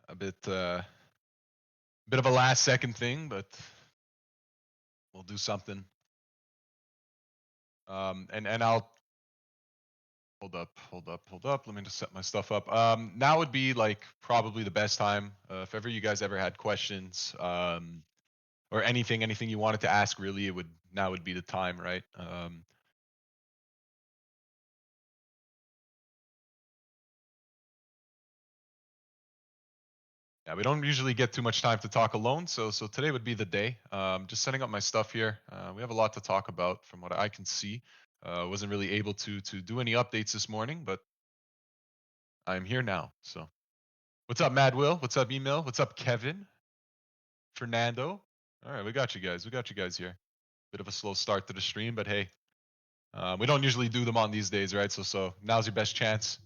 a bit of a last second thing, but we'll do something. And I'll hold up. Let me just set my stuff up. Now would be like probably the best time. If ever you guys ever had questions, or anything you wanted to ask, really, it would now would be the time, right? Yeah, we don't usually get too much time to talk alone, so today would be the day. Just setting up my stuff here. We have a lot to talk about from what I can see. Wasn't really able to do any updates this morning, but I'm here now. So, what's up, Mad Will? What's up, Email? What's up, Kevin? Fernando? All right, we got you guys. We got you guys here. Bit of a slow start to the stream, but hey, we don't usually do them on these days, right? So now's your best chance.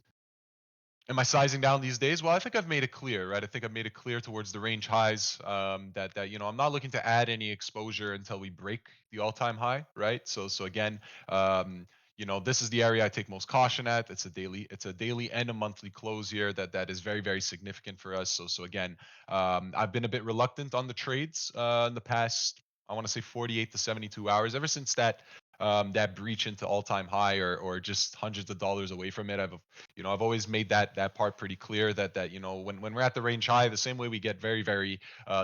Am I sizing down these days? Well, I think I've made it clear, right? I think I've made it clear towards the range highs, that I'm not looking to add any exposure until we break the all-time high, right? So again, this is the area I take most caution at. It's a daily and a monthly close here that is very significant for us. So again, I've been a bit reluctant on the trades in the past. I want to say 48 to 72 hours. Ever since that breach into all-time high, or just hundreds of dollars away from it, I've always made that part pretty clear that when we're at the range high, the same way we get very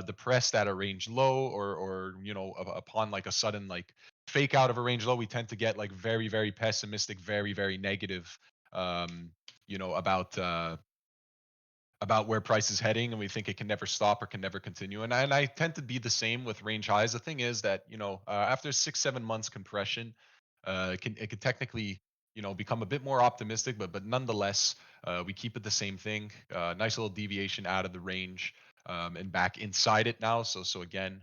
depressed at a range low, or upon like a sudden like fake out of a range low, we tend to get like very pessimistic, very negative, um, you know, about uh, about where price is heading, and we think it can never stop or can never continue. And I tend to be the same with range highs. The thing is that after 6 7 months compression, it can technically become a bit more optimistic, but nonetheless, we keep it the same thing. Nice little deviation out of the range, and back inside it now. So again,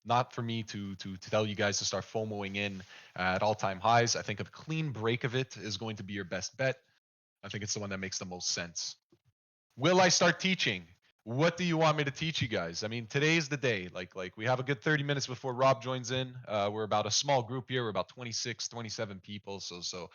not for me to tell you guys to start FOMOing in at all time highs. I think a clean break of it is going to be your best bet. I think it's the one that makes the most sense. Will I start teaching? What do you want me to teach you guys? I mean, today's the day. Like we have a good 30 minutes before Rob joins in. We're about a small group here. We're about 26, 27 people. So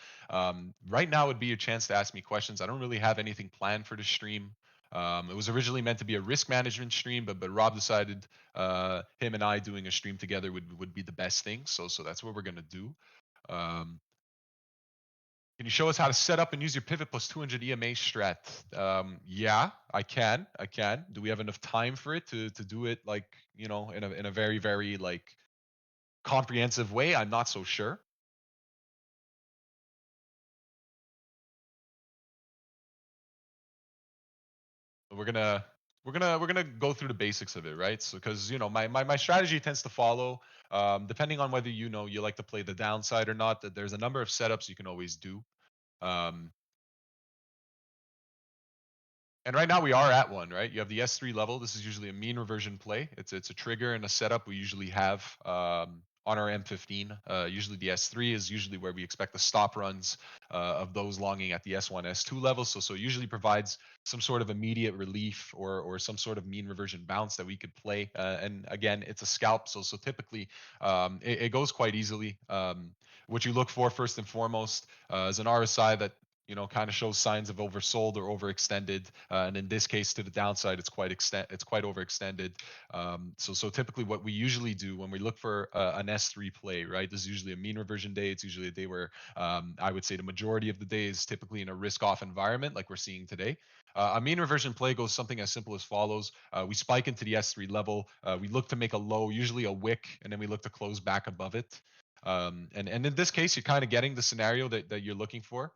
right now would be your chance to ask me questions. I don't really have anything planned for the stream. It was originally meant to be a risk management stream, but Rob decided him and I doing a stream together would be the best thing. So that's what we're gonna do. Um, can you show us how to set up and use your pivot plus 200 EMA strat? Yeah, I can. I can. Do we have enough time for it to do it like in a very like comprehensive way? I'm not so sure. But we're gonna go through the basics of it, right? So because my strategy tends to follow, depending on whether you like to play the downside or not. That there's a number of setups you can always do. Um, And right now we are at one, right? You have the S3 level. This is usually a mean reversion play. It's a trigger and a setup we usually have on our M15. Usually the S3 is usually where we expect the stop runs of those longing at the S1, S2 levels. So usually provides some sort of immediate relief, or some sort of mean reversion bounce that we could play. And again, it's a scalp, so typically it goes quite easily. What you look for first and foremost is an RSI that kind of shows signs of oversold or overextended, and in this case, to the downside, it's quite overextended. So typically, what we usually do when we look for an S3 play, right? This is usually a mean reversion day. It's usually a day where I would say the majority of the day is typically in a risk-off environment, like we're seeing today. A mean reversion play goes something as simple as follows: we spike into the S3 level, we look to make a low, usually a wick, and then we look to close back above it. And in this case, you're kind of getting the scenario that you're looking for.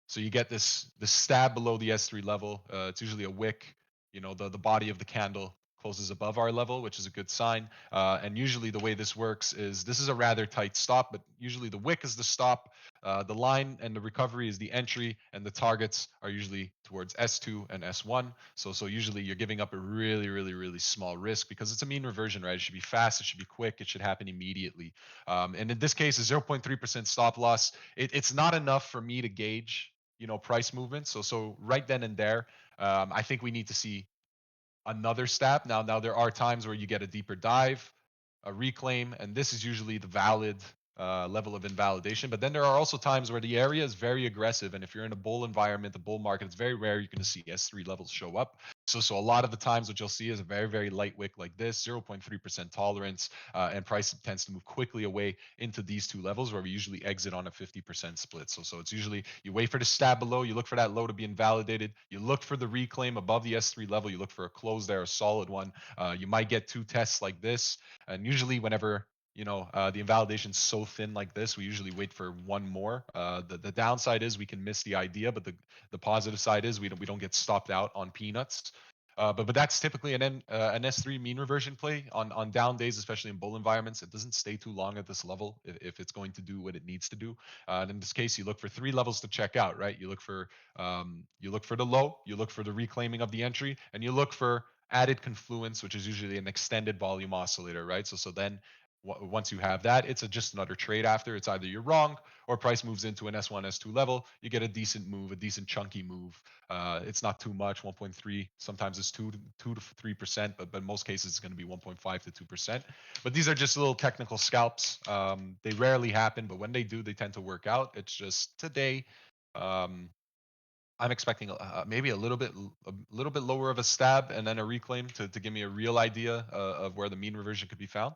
So you get this stab below the S3 level. It's usually a wick. The body of the candle closes above our level, which is a good sign. And usually the way this works is this is a rather tight stop, but usually the wick is the stop, the line and the recovery is the entry, and the targets are usually towards S2 and S1. So usually you're giving up a really small risk because it's a mean reversion, right? It should be fast, it should be quick, it should happen immediately. And in this case, a 0.3% stop loss. It's not enough for me to gauge price movement. So right then and there, I think we need to see another step. Now there are times where you get a deeper dive, a reclaim, and this is usually the valid level of invalidation. But then there are also times where the area is very aggressive, and if you're in a bull environment, the bull market, it's very rare you're going to see S3 levels show up. So a lot of the times what you'll see is a very, very light wick like this, 0.3% tolerance, and price tends to move quickly away into these two levels where we usually exit on a 50% split. So it's usually you wait for the stab below, you look for that low to be invalidated, you look for the reclaim above the S3 level, you look for a close there, a solid one. You might get two tests like this, and usually whenever the invalidation's so thin like this, we usually wait for one more. The downside is we can miss the idea, but the positive side is we don't get stopped out on peanuts. But that's typically an S3 mean reversion play on down days, especially in bull environments. It doesn't stay too long at this level if it's going to do what it needs to do. And in this case, you look for three levels to check out, right? You look for the low, you look for the reclaiming of the entry, and you look for added confluence, which is usually an extended volume oscillator, right? So then once you have that, it's just another trade after. It's either you're wrong or price moves into an S1, S2 level. You get a decent move, a decent chunky move. It's not too much, 1.3. Sometimes it's 2 to 3%, but most cases it's going to be 1.5 to 2%. But these are just little technical scalps. They rarely happen, but when they do, they tend to work out. It's just today. Um, I'm expecting maybe a little bit lower of a stab and then a reclaim to give me a real idea of where the mean reversion could be found.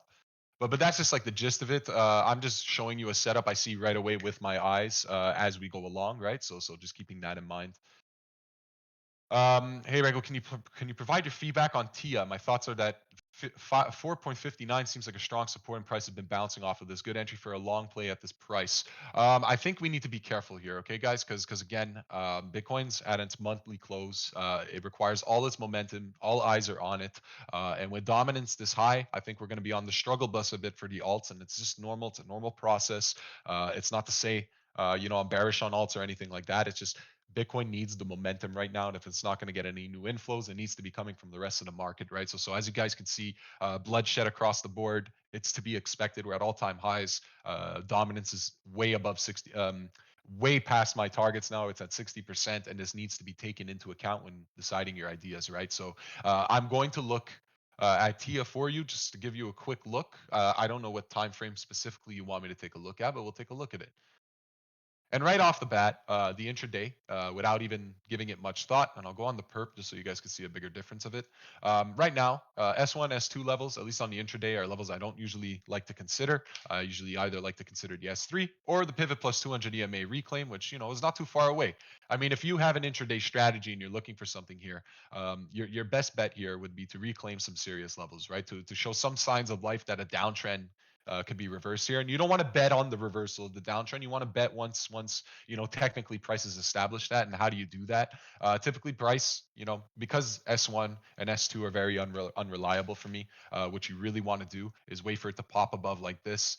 But that's just like the gist of it. I'm just showing you a setup I see right away with my eyes as we go along, right? So just keeping that in mind. Hey Rego, can you provide your feedback on TIA? My thoughts are that 4.59 seems like a strong support, and price has been bouncing off of this. Good entry for a long play at this price. I think we need to be careful here, okay, guys? Because again, Bitcoin's at its monthly close. It requires all its momentum. All eyes are on it, and with dominance this high, I think we're going to be on the struggle bus a bit for the alts, and it's just normal. It's a normal process. It's not to say I'm bearish on alts or anything like that. It's just Bitcoin needs the momentum right now, and if it's not going to get any new inflows, it needs to be coming from the rest of the market, right? So as you guys can see, bloodshed across the board. It's to be expected. We're at all-time highs. Dominance is way above 60, way past my targets now. It's at 60%, and this needs to be taken into account when deciding your ideas, right? So I'm going to look at TIA for you just to give you a quick look. I don't know what time frame specifically you want me to take a look at, but we'll take a look at it. And right off the bat, the intraday, without even giving it much thought, and I'll go on the perp just so you guys can see a bigger difference of it. Right now, S1, S2 levels, at least on the intraday, are levels I don't usually like to consider. I usually either like to consider the S3 or the pivot plus 200 EMA reclaim, which is not too far away. I mean, if you have an intraday strategy and you're looking for something here, your best bet here would be to reclaim some serious levels, right? To show some signs of life that a downtrend could be reversed here. And you don't want to bet on the reversal of the downtrend. You want to bet once technically prices establish that. And how do you do that? Typically, price because S1 and S2 are very unreliable for me. What you really want to do is wait for it to pop above like this,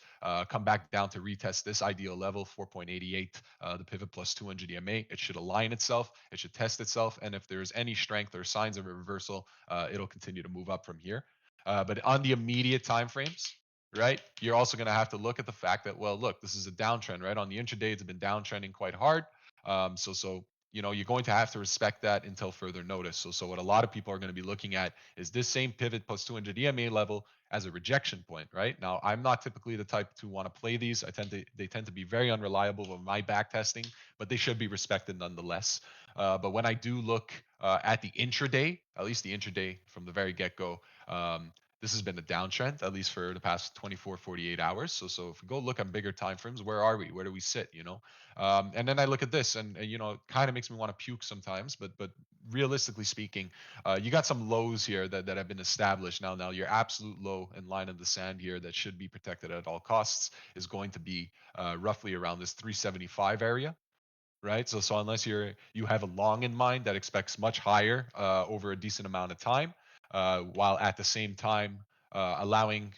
come back down to retest this ideal level 4.88, the pivot plus 200 EMA. It should align itself. It should test itself. And if there's any strength or signs of a reversal, it'll continue to move up from here. But on the immediate time frames, right? You're also going to have to look at the fact that, well, look, this is a downtrend, right? On the intraday, it's been downtrending quite hard. So you're going to have to respect that until further notice. So what a lot of people are going to be looking at is this same pivot plus 200 EMA level as a rejection point, right? Now, I'm not typically the type to want to play these. They tend to be very unreliable with my back testing, but they should be respected nonetheless. But when I do look at the intraday, at least the intraday from the very get-go, this has been a downtrend, at least for the past 24, 48 hours. So if we go look at bigger time frames, where are we? Where do we sit? And then I look at this, and it kind of makes me want to puke sometimes. But realistically speaking, you got some lows here that have been established. Now your absolute low in line of the sand here that should be protected at all costs is going to be roughly around this 375 area, right? So unless you have a long in mind that expects much higher over a decent amount of time, while at the same time allowing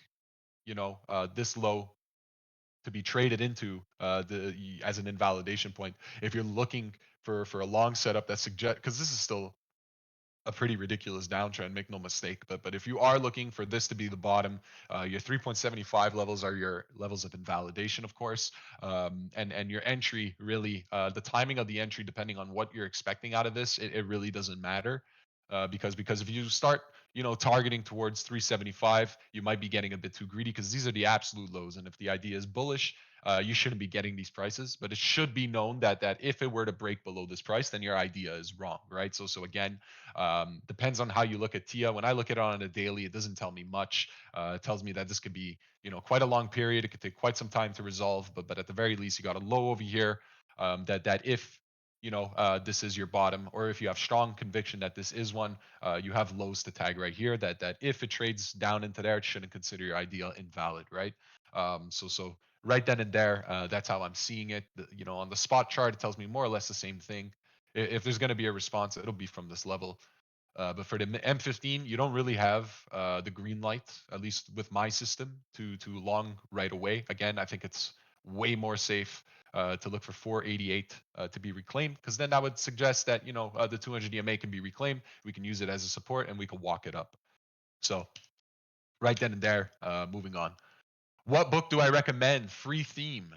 this low to be traded into as an invalidation point. If you're looking for a long setup that suggests, because this is still a pretty ridiculous downtrend, make no mistake. But if you are looking for this to be the bottom, your 3.75 levels are your levels of invalidation, of course, and your entry really, the timing of the entry, depending on what you're expecting out of this, it really doesn't matter. Because if you start targeting towards 375, you might be getting a bit too greedy because these are the absolute lows, and if the idea is bullish, you shouldn't be getting these prices. But it should be known that if it were to break below this price, then your idea is wrong, right? So again, depends on how you look at TIA. When I look at it on a daily, it doesn't tell me much. It tells me that this could be, quite a long period. It could take quite some time to resolve, but at the very least, you got a low over here. That if this is your bottom, or if you have strong conviction that this is one, you have lows to tag right here. That if it trades down into there, it shouldn't consider your idea invalid, right? So right then and there, that's how I'm seeing it. On the spot chart, it tells me more or less the same thing. If there's going to be a response, it'll be from this level. But for the M15, you don't really have the green light, at least with my system, to long right away. Again, I think it's way more safe to look for 488 to be reclaimed, because then that would suggest that the 200 EMA can be reclaimed. We can use it as a support, and we can walk it up. So right then and there, moving on. What book do I recommend? Free theme.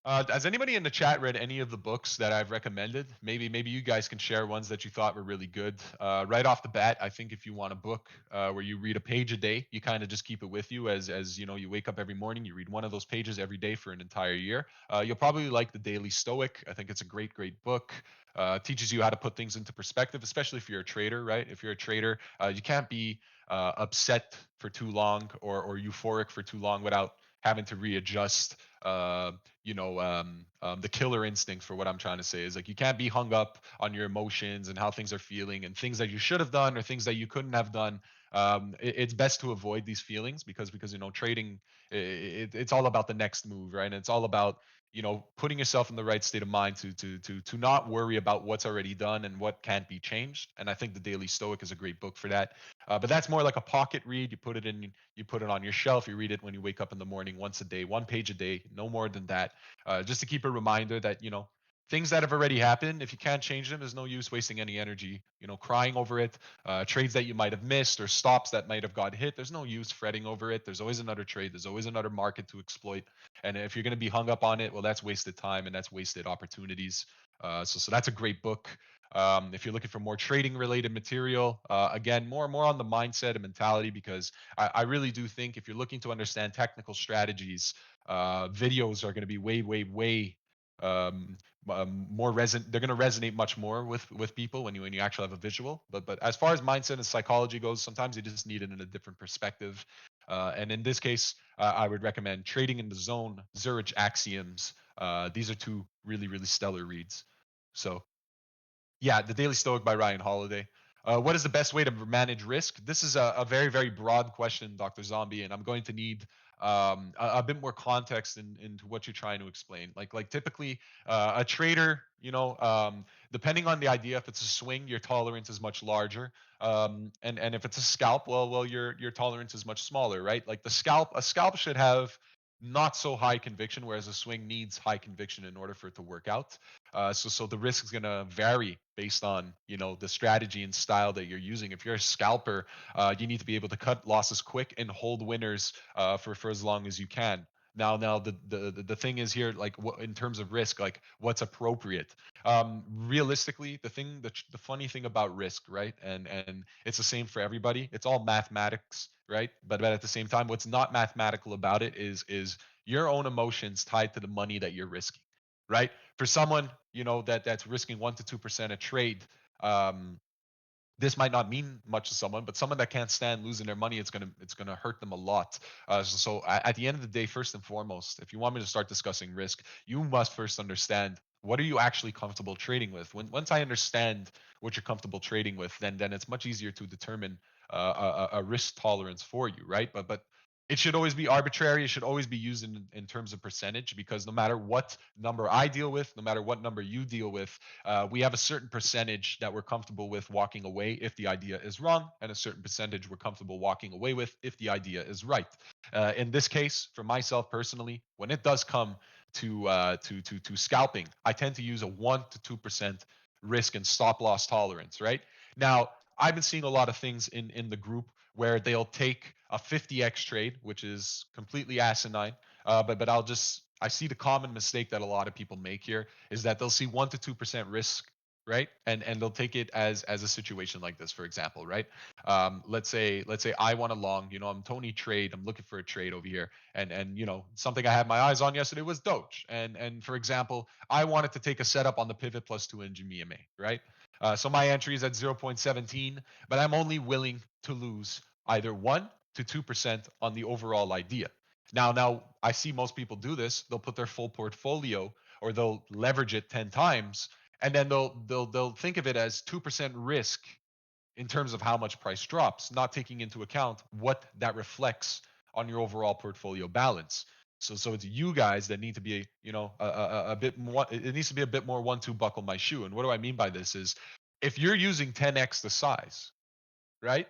Has anybody in the chat read any of the books that I've recommended? Maybe you guys can share ones that you thought were really good. Right off the bat, I think if you want a book where you read a page a day, you kind of just keep it with you as you wake up every morning, you read one of those pages every day for an entire year. You'll probably like The Daily Stoic. I think it's a great book. Teaches you how to put things into perspective, especially if you're a trader, right? If you're a trader, you can't be upset for too long or euphoric for too long without having to readjust the killer instinct. For what I'm trying to say is, like, you can't be hung up on your emotions and how things are feeling and things that you should have done or things that you couldn't have done. It's best to avoid these feelings because trading, it's all about the next move, right? And it's all about putting yourself in the right state of mind to not worry about what's already done and what can't be changed. And I think The Daily Stoic is a great book for that. But that's more like a pocket read. You put it on your shelf. You read it when you wake up in the morning, once a day, one page a day, no more than that. Just to keep a reminder that things that have already happened, if you can't change them, there's no use wasting any energy crying over it. Trades that you might have missed or stops that might have got hit, there's no use fretting over it. There's always another trade. There's always another market to exploit. And if you're going to be hung up on it, well, that's wasted time and that's wasted opportunities. So that's a great book. If you're looking for more trading related material, again, more on the mindset and mentality, because I really do think if you're looking to understand technical strategies, videos are going to be way um, more resonant. They're going to resonate much more with people when you actually have a visual. But as far as mindset and psychology goes, sometimes you just need it in a different perspective. And in this case, I would recommend Trading in the Zone, Zurich Axioms. These are two really stellar reads. So yeah, The Daily Stoic by Ryan Holiday. What is the best way to manage risk? This is a very broad question, Dr. Zombie, and I'm going to need a bit more context into what you're trying to explain. Like typically, a trader, depending on the idea, if it's a swing, your tolerance is much larger, and if it's a scalp, well, your tolerance is much smaller, right? Like a scalp should have not so high conviction, whereas a swing needs high conviction in order for it to work out. So the risk is going to vary based on the strategy and style that you're using. If you're a scalper, you need to be able to cut losses quick and hold winners for as long as you can. Now the thing is here, like, in terms of risk, like, what's appropriate. Realistically, the funny thing about risk, right, and it's the same for everybody. It's all mathematics, right? But at the same time, what's not mathematical about it is your own emotions tied to the money that you're risking, right? For someone that's risking 1 to 2% a trade, um, this might not mean much to someone, but someone that can't stand losing their money, it's gonna hurt them a lot. So at the end of the day, first and foremost, if you want me to start discussing risk, you must first understand what are you actually comfortable trading with. Once I understand what you're comfortable trading with, then it's much easier to determine a risk tolerance for you, right? But it should always be arbitrary. It should always be used in terms of percentage, because no matter what number I deal with, no matter what number you deal with, we have a certain percentage that we're comfortable with walking away if the idea is wrong, and a certain percentage we're comfortable walking away with if the idea is right. In this case, for myself personally, when it does come to scalping, I tend to use a 1 to 2% risk and stop loss tolerance. Right now, I've been seeing a lot of things in the group where they'll take a 50x trade, which is completely asinine. But I see the common mistake that a lot of people make here is that they'll see 1 to 2% risk right? And they'll take it as a situation like this, for example, right? Let's say I want a long, I'm Tony Trade, I'm looking for a trade over here, and something I had my eyes on yesterday was Doge, and for example, I wanted to take a setup on the pivot plus 2 inch GMA, right? So my entry is at 0.17, but I'm only willing to lose either 1 to 2% on the overall idea. Now I see most people do this. They'll put their full portfolio or they'll leverage it 10 times, and then they'll think of it as 2% risk in terms of how much price drops, not taking into account what that reflects on your overall portfolio balance. So it's you guys that need to be, a bit more. It needs to be a bit more one-two buckle my shoe. And what do I mean by this is, if you're using 10x the size, right?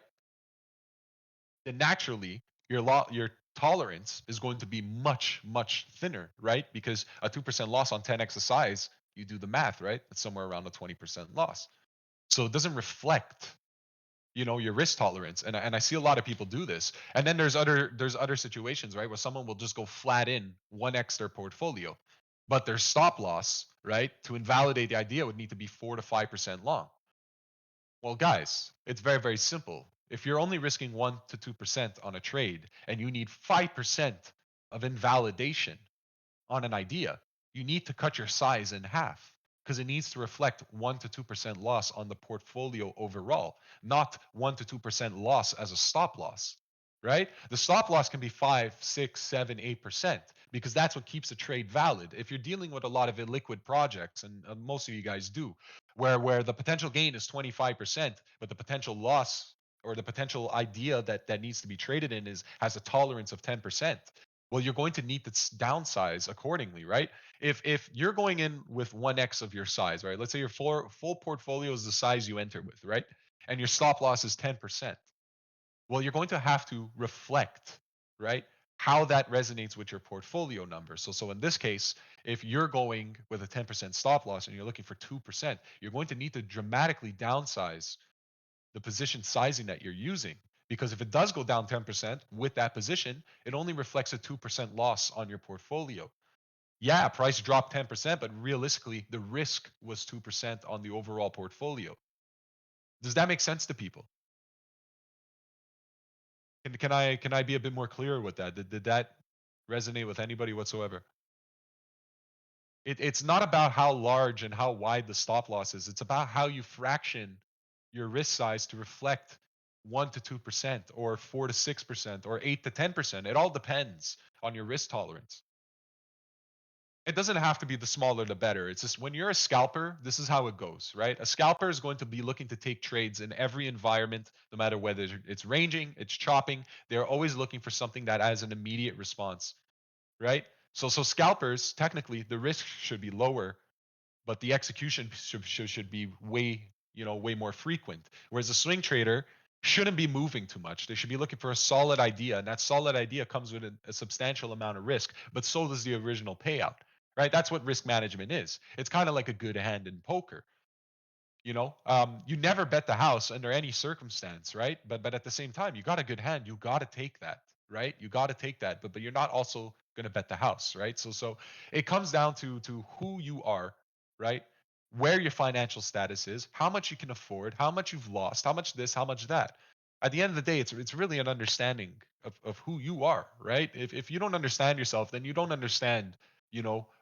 Then naturally your tolerance is going to be much thinner, right? Because a 2% loss on 10x the size, you do the math, right? It's somewhere around a 20% loss. So it doesn't reflect, your risk tolerance. And I see a lot of people do this. And then there's other situations, right, where someone will just go flat in 1x their portfolio, but their stop loss, right, to invalidate the idea would need to be 4 to 5% long. Well, guys, it's very simple. If you're only risking 1 to 2% on a trade and you need 5% of invalidation on an idea, you need to cut your size in half because it needs to reflect 1 to 2% loss on the portfolio overall, not 1 to 2% loss as a stop loss. Right? The stop loss can be 5, 6, 7, 8% because that's what keeps a trade valid. If you're dealing with a lot of illiquid projects, and most of you guys do, where the potential gain is 25%, but the potential loss or the potential idea that needs to be traded in is has a tolerance of 10%. Well, you're going to need to downsize accordingly, right? If you're going in with 1x of your size, right? Let's say your full portfolio is the size you enter with, right? And your stop loss is 10%. Well, you're going to have to reflect, right? How that resonates with your portfolio number. So in this case, if you're going with a 10% stop loss and you're looking for 2%, you're going to need to dramatically downsize the position sizing that you're using. Because if it does go down 10% with that position, it only reflects a 2% loss on your portfolio. Yeah, price dropped 10%, but realistically, the risk was 2% on the overall portfolio. Does that make sense to people? Can I be a bit more clear with that? Did that resonate with anybody whatsoever? It's not about how large and how wide the stop loss is. It's about how you fraction your risk size to reflect 1 to 2% or 4 to 6% or 8 to 10%. It all depends on your risk tolerance. It doesn't have to be the smaller the better. It's just when you're a scalper, this is how it goes, right? A scalper is going to be looking to take trades in every environment, no matter whether it's ranging, it's chopping. They're always looking for something that has an immediate response, right? So scalpers, technically, the risk should be lower, but the execution should be way more frequent. Whereas a swing trader shouldn't be moving too much. They should be looking for a solid idea, and that solid idea comes with a substantial amount of risk, but so does the original payout. Right? That's what risk management is. It's kind of like a good hand in poker. You never bet the house under any circumstance, right? But at the same time, you got a good hand, you got to take that, right? You got to take that, but you're not also going to bet the house, right? So it comes down to who you are, right? Where your financial status is, how much you can afford, how much you've lost, how much this, how much that. At the end of the day, it's really an understanding of who you are, right? If you don't understand yourself, then you don't understand,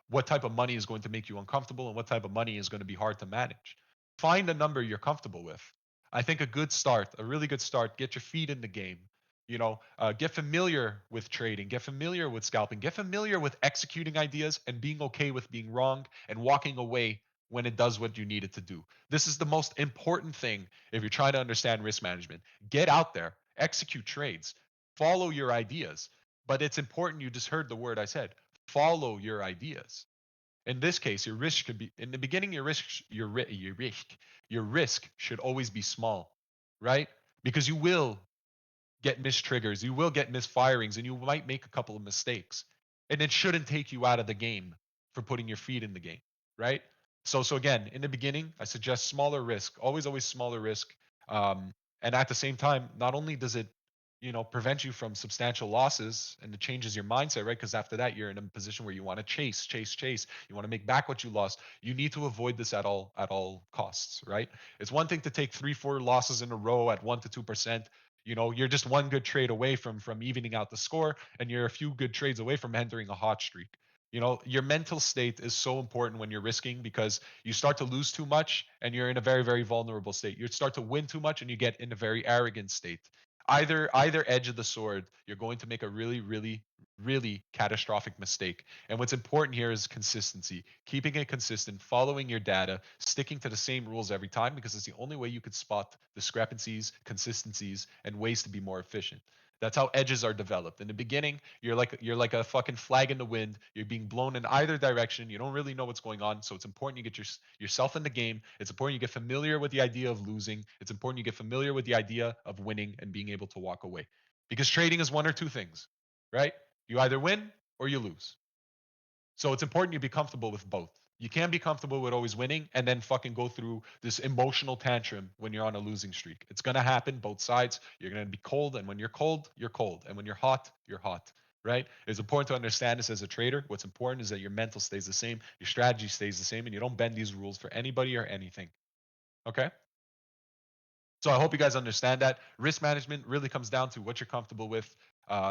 what type of money is going to make you uncomfortable and what type of money is going to be hard to manage. Find a number you're comfortable with. I think a good start, a really good start, get your feet in the game. Get familiar with trading, get familiar with scalping, get familiar with executing ideas and being okay with being wrong and walking away when it does what you need it to do. This is the most important thing if you're trying to understand risk management. Get out there, execute trades, follow your ideas. But it's important, you just heard the word I said, follow your ideas. In this case, your risk could be in the beginning. Your risk should always be small, right? Because you will get mistriggers, you will get misfirings, and you might make a couple of mistakes, and it shouldn't take you out of the game for putting your feet in the game, right? So again, in the beginning, I suggest smaller risk, always smaller risk, and at the same time, not only does it prevent you from substantial losses, and it changes your mindset, right? Because after that, you're in a position where you want to chase, chase, chase. You want to make back what you lost. You need to avoid this at all costs, right? It's one thing to take 3, 4 losses in a row at 1 to 2%. You're just one good trade away from evening out the score, and you're a few good trades away from entering a hot streak. Your mental state is so important when you're risking, because you start to lose too much and you're in a very, very vulnerable state. You start to win too much and you get in a very arrogant state. Either edge of the sword, you're going to make a really, really, really catastrophic mistake. And what's important here is consistency, keeping it consistent, following your data, sticking to the same rules every time, because it's the only way you could spot discrepancies, consistencies, and ways to be more efficient. That's how edges are developed. In the beginning, you're like a fucking flag in the wind. You're being blown in either direction. You don't really know what's going on. So it's important you get yourself in the game. It's important you get familiar with the idea of losing. It's important you get familiar with the idea of winning and being able to walk away. Because trading is one or two things, right? You either win or you lose. So it's important you be comfortable with both. You can't be comfortable with always winning and then fucking go through this emotional tantrum when you're on a losing streak. It's going to happen both sides. You're going to be cold. And when you're cold, you're cold. And when you're hot, you're hot, right? It's important to understand this as a trader. What's important is that your mental stays the same, your strategy stays the same, and you don't bend these rules for anybody or anything. Okay? So I hope you guys understand that risk management really comes down to what you're comfortable with,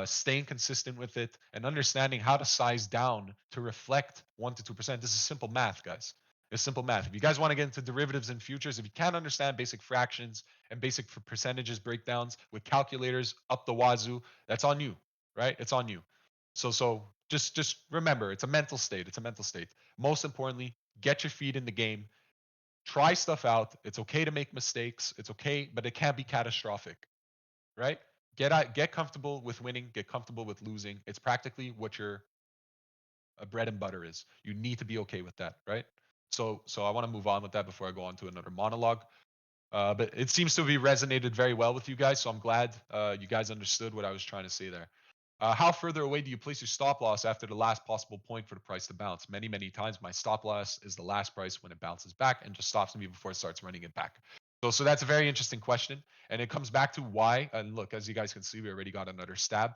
staying consistent with it, and understanding how to size down to reflect 1 to 2%. This is simple math, guys. It's simple math. If you guys want to get into derivatives and futures, if you can't understand basic fractions and basic percentages breakdowns with calculators up the wazoo, that's on you, right? It's on you. So just remember, it's a mental state. It's a mental state. Most importantly, get your feet in the game, try stuff out. It's okay to make mistakes. It's okay, but it can't be catastrophic, right? Get comfortable with winning. Get comfortable with losing. It's practically what your bread and butter is. You need to be okay with that, right? So I want to move on with that before I go on to another monologue. But it seems to be resonated very well with you guys, so I'm glad you guys understood what I was trying to say there. How further away do you place your stop loss after the last possible point for the price to bounce? Many, many times my stop loss is the last price when it bounces back and just stops me before it starts running it back. So that's a very interesting question, and it comes back to why. And look, as you guys can see, we already got another stab.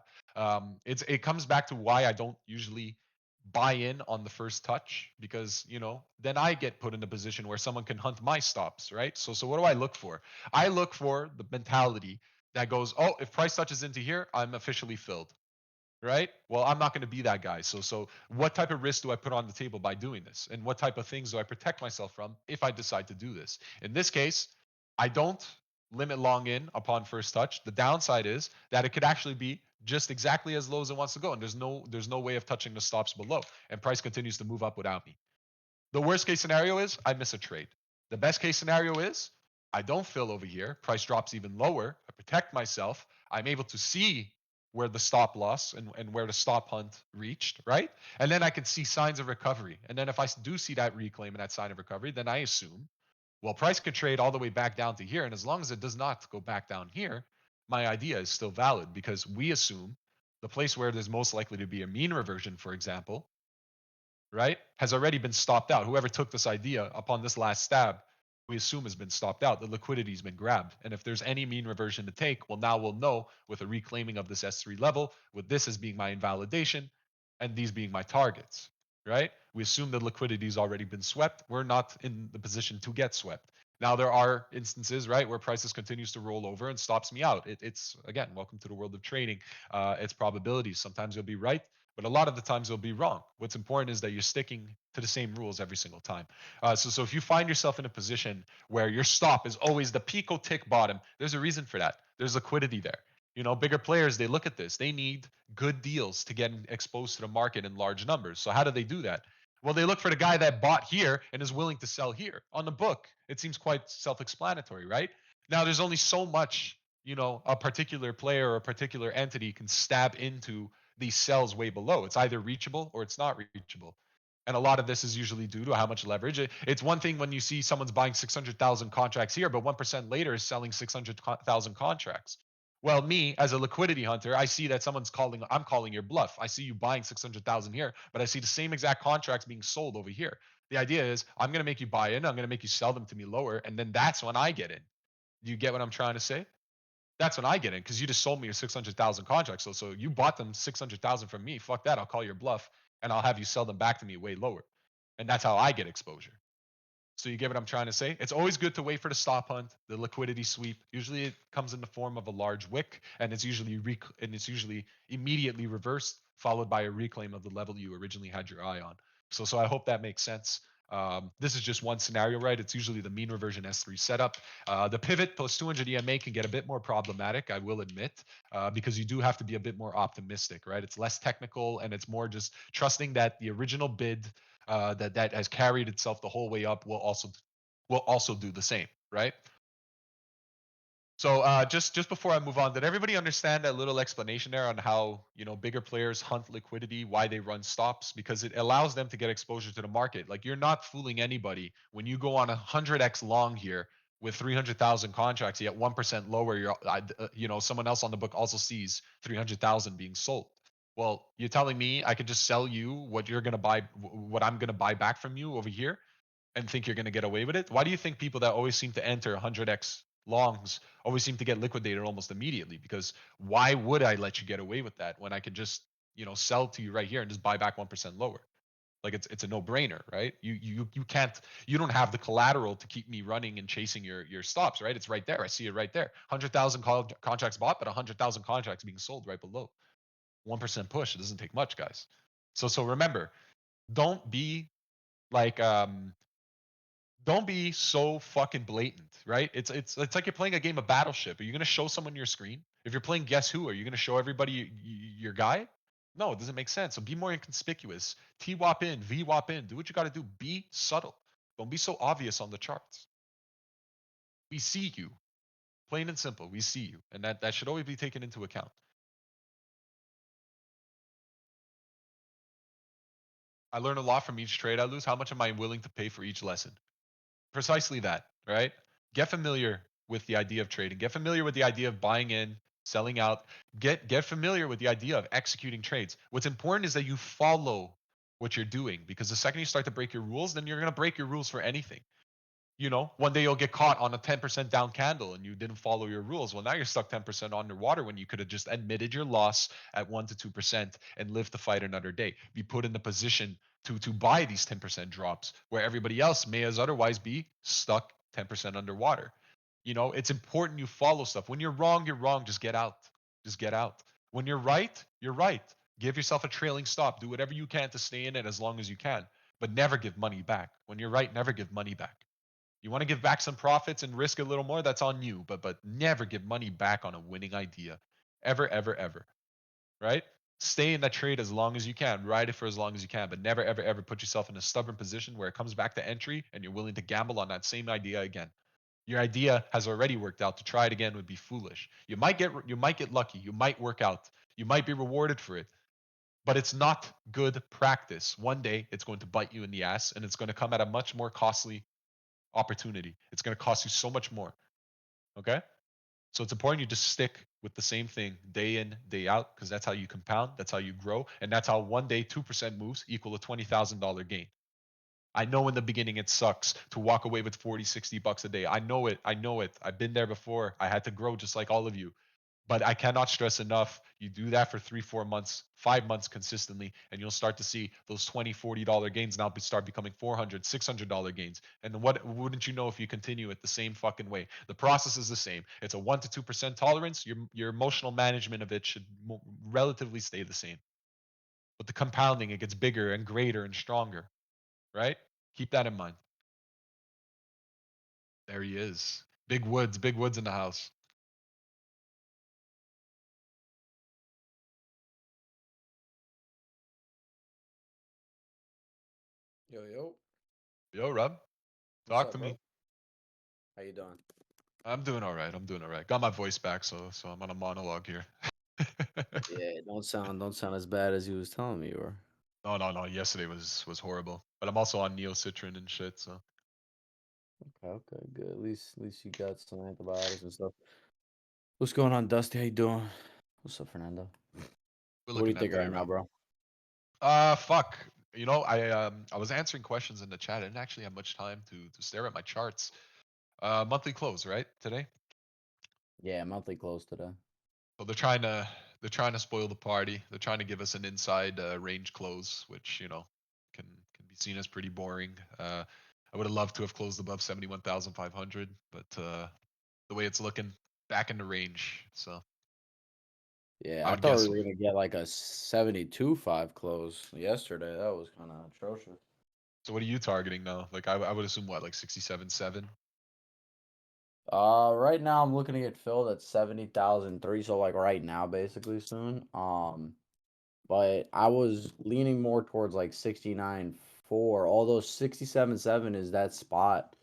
It comes back to why I don't usually buy in on the first touch, because then I get put in a position where someone can hunt my stops, right? So what do I look for? I look for the mentality that goes, oh, if price touches into here, I'm officially filled, right? Well, I'm not going to be that guy. So what type of risk do I put on the table by doing this? And what type of things do I protect myself from if I decide to do this? In this case, I don't limit long in upon first touch. The downside is that it could actually be just exactly as low as it wants to go, and there's no way of touching the stops below, and price continues to move up without me. The worst case scenario is I miss a trade. The best case scenario is I don't fill over here. Price drops even lower. I protect myself. I'm able to see where the stop loss and where the stop hunt reached, right? And then I can see signs of recovery. And then if I do see that reclaim and that sign of recovery, then I assume, well, price could trade all the way back down to here. And as long as it does not go back down here, my idea is still valid, because we assume the place where there's most likely to be a mean reversion, for example, right, has already been stopped out. Whoever took this idea upon this last stab, we assume has been stopped out. The liquidity's been grabbed. And if there's any mean reversion to take, well, now we'll know with a reclaiming of this S3 level, with this as being my invalidation and these being my targets, right? We assume the liquidity's already been swept. We're not in the position to get swept. Now, there are instances, right, where prices continues to roll over and stops me out. It's, again, welcome to the world of trading. It's probabilities. Sometimes you'll be right, but a lot of the times you'll be wrong. What's important is that you're sticking to the same rules every single time. So if you find yourself in a position where your stop is always the pico tick bottom, there's a reason for that. There's liquidity there. Bigger players, they look at this. They need good deals to get exposed to the market in large numbers. So how do they do that? Well, they look for the guy that bought here and is willing to sell here on the book. It seems quite self-explanatory, right? Now, there's only so much, a particular player or a particular entity can stab into these cells way below. It's either reachable or it's not reachable. And a lot of this is usually due to how much leverage. It's one thing when you see someone's buying 600,000 contracts here, but 1% later is selling 600,000 contracts. Well, me as a liquidity hunter, I see that I'm calling your bluff. I see you buying 600,000 here, but I see the same exact contracts being sold over here. The idea is I'm going to make you buy in, I'm going to make you sell them to me lower, and then that's when I get in. Do you get what I'm trying to say? That's when I get in because you just sold me your 600,000 contracts. So you bought them 600,000 from me. Fuck that. I'll call your bluff and I'll have you sell them back to me way lower. And that's how I get exposure. So you get what I'm trying to say? It's always good to wait for the stop hunt, the liquidity sweep. Usually it comes in the form of a large wick, and it's usually immediately reversed, followed by a reclaim of the level you originally had your eye on. So I hope that makes sense. This is just one scenario, right? It's usually the mean reversion S3 setup. The pivot plus 200 EMA can get a bit more problematic, I will admit, because you do have to be a bit more optimistic, right? It's less technical and it's more just trusting that the original bid that has carried itself the whole way up will also do the same, right? So just before I move on, did everybody understand that little explanation there on how bigger players hunt liquidity, why they run stops? Because it allows them to get exposure to the market. Like you're not fooling anybody when you go on 100x long here with 300,000 contracts, yet 1% lower. Someone else on the book also sees 300,000 being sold. Well, you're telling me I could just sell you what you're gonna buy, what I'm gonna buy back from you over here, and think you're going to get away with it? Why do you think people that always seem to enter 100x longs always seem to get liquidated almost immediately? Because why would I let you get away with that when I could just sell to you right here and just buy back 1% lower? Like it's a no-brainer, right? You don't have the collateral to keep me running and chasing your stops, right? It's right there. I see it right there. 100,000 contracts bought, but 100,000 contracts being sold right below. 1% push. It doesn't take much, guys. So remember, don't be like don't be so fucking blatant, right? It's like you're playing a game of Battleship. Are you gonna show someone your screen? If you're playing Guess Who, are you gonna show everybody your guy? No, it doesn't make sense. So be more inconspicuous. T-wop in, V-wop in. Do what you got to do. Be subtle. Don't be so obvious on the charts. We see you, plain and simple. We see you, and that should always be taken into account. I learn a lot from each trade I lose. How much am I willing to pay for each lesson? Precisely that, right? Get familiar with the idea of trading. Get familiar with the idea of buying in, selling out. Get familiar with the idea of executing trades. What's important is that you follow what you're doing, because the second you start to break your rules, then you're going to break your rules for anything. One day you'll get caught on a 10% down candle and you didn't follow your rules. Well, now you're stuck 10% underwater when you could have just admitted your loss at 1 to 2% and live to fight another day. Be put in the position to buy these 10% drops where everybody else may as otherwise be stuck 10% underwater. It's important you follow stuff. When you're wrong, you're wrong. Just get out. Just get out. When you're right, you're right. Give yourself a trailing stop. Do whatever you can to stay in it as long as you can, but never give money back. When you're right, never give money back. You want to give back some profits and risk a little more, that's on you, but never give money back on a winning idea. Ever, ever, ever. Right? Stay in that trade as long as you can. Ride it for as long as you can, but never, ever, ever put yourself in a stubborn position where it comes back to entry and you're willing to gamble on that same idea again. Your idea has already worked out. To try it again would be foolish. You might get lucky. You might work out. You might be rewarded for it. But it's not good practice. One day it's going to bite you in the ass and it's going to come at a much more costly opportunity. It's going to cost you so much more. Okay. So it's important you just stick with the same thing day in, day out, because that's how you compound, that's how you grow, and that's how one day 2% moves equal a $20,000 gain. I know in the beginning it sucks to walk away with 40, 60 bucks a day. I know it. I know it. I've been there before. I had to grow just like all of you. But I cannot stress enough. You do that for 3, 4 months, 5 months consistently, and you'll start to see those $20, $40 gains now start becoming $400, $600 gains. And what wouldn't you know if you continue it the same fucking way? The process is the same. It's a 1 to 2% tolerance. Your emotional management of it should relatively stay the same. But the compounding, it gets bigger and greater and stronger, right? Keep that in mind. There he is. Big Woods in the house. Yo, yo. Yo, Rob, What's talk up, to me. bro? How you doing? I'm doing all right. I'm doing all right. Got my voice back, so I'm on a monologue here. Yeah, don't sound as bad as you was telling me you were. No, no, no. Yesterday was horrible, but I'm also on Neocitrin and shit. So Okay, okay, good. At least you got some antibiotics and stuff. What's going on, Dusty? How you doing? What's up, Fernando? we're What do you looking at think day, right now, Rob. bro? Fuck. I was answering questions in the chat. I didn't actually have much time to stare at my charts. Monthly close, right? Today. Yeah, monthly close today. So they're trying to spoil the party. They're trying to give us an inside range close, which can be seen as pretty boring. I would have loved to have closed above 71,500, but the way it's looking, back into range. So Yeah, I I would thought we guess. were gonna get like a 72.5 close yesterday. That was kind of atrocious. So what are you targeting now? Like I would assume what, like 67.7. Right now I'm looking to get filled at 70,003, so like right now, basically soon. But I was leaning more towards like 69.4, although 67.7 is that spot.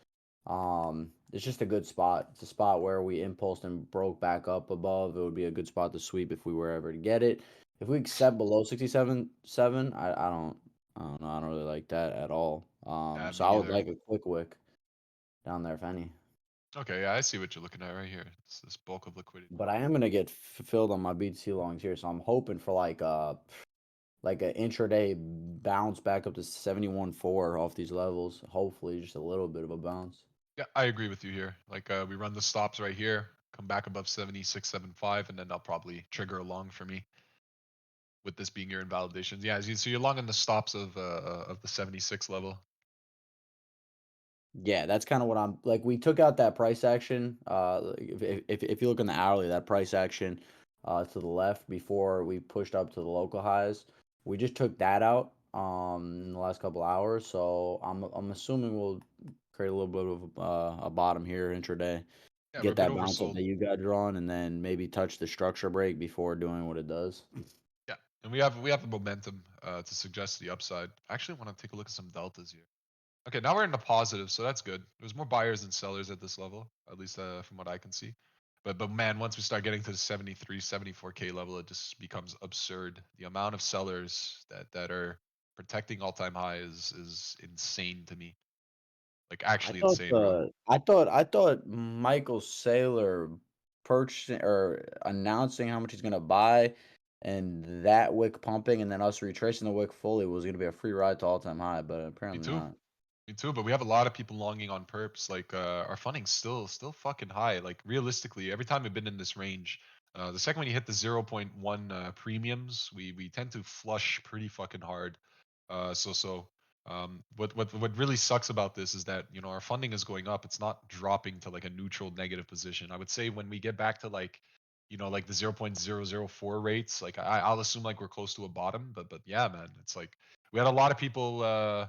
It's just a good spot. It's a spot where we impulsed and broke back up above. It would be a good spot to sweep if we were ever to get it. If we accept below 67.7, I don't know. I don't really like that at all. Yeah, So me I would neither. like a quick wick down there if any. Okay, yeah, I see what you're looking at right here. It's this bulk of liquidity. But I am gonna get filled on my BTC longs here, so I'm hoping for like a intraday bounce back up to 71.4 off these levels. Hopefully, just a little bit of a bounce. Yeah, I agree with you here. Like we run the stops right here, come back above 76.75, and then they'll probably trigger a long for me with this being your invalidations. Yeah, so you're long on the stops of the 76 level. Yeah, that's kind of what I'm like. We took out that price action. If you look in the hourly, that price action to the left before we pushed up to the local highs, we just took that out in the last couple hours. So I'm assuming we'll create a little bit of a bottom here intraday, Yeah, we're a get bit that bounce up oversold. that you got drawn, and then maybe touch the structure break before doing what it does. Yeah, and we have the momentum to suggest the upside. I actually want to take a look at some deltas here. Okay, now we're in the positive, so that's good. There's more buyers than sellers at this level, at least from what I can see. But man, once we start getting to the 73, 74K level, it just becomes absurd. The amount of sellers that are protecting all-time high is insane to me. Like actually insane, bro. I thought Michael Saylor purchasing or announcing how much he's gonna buy and that wick pumping and then us retracing the wick fully was gonna be a free ride to all time high, but Me apparently too. not. Me too, but we have a lot of people longing on perps. Like our funding's still fucking high. Like realistically, every time we've been in this range, the second when you hit the zero point 0.1 premiums, we tend to flush pretty fucking hard. What really sucks about this is that our funding is going up. It's not dropping to like a neutral negative position. I would say when we get back to like like the 0.004 rates, like I'll assume like we're close to a bottom. But yeah, man, it's like we had a lot of people.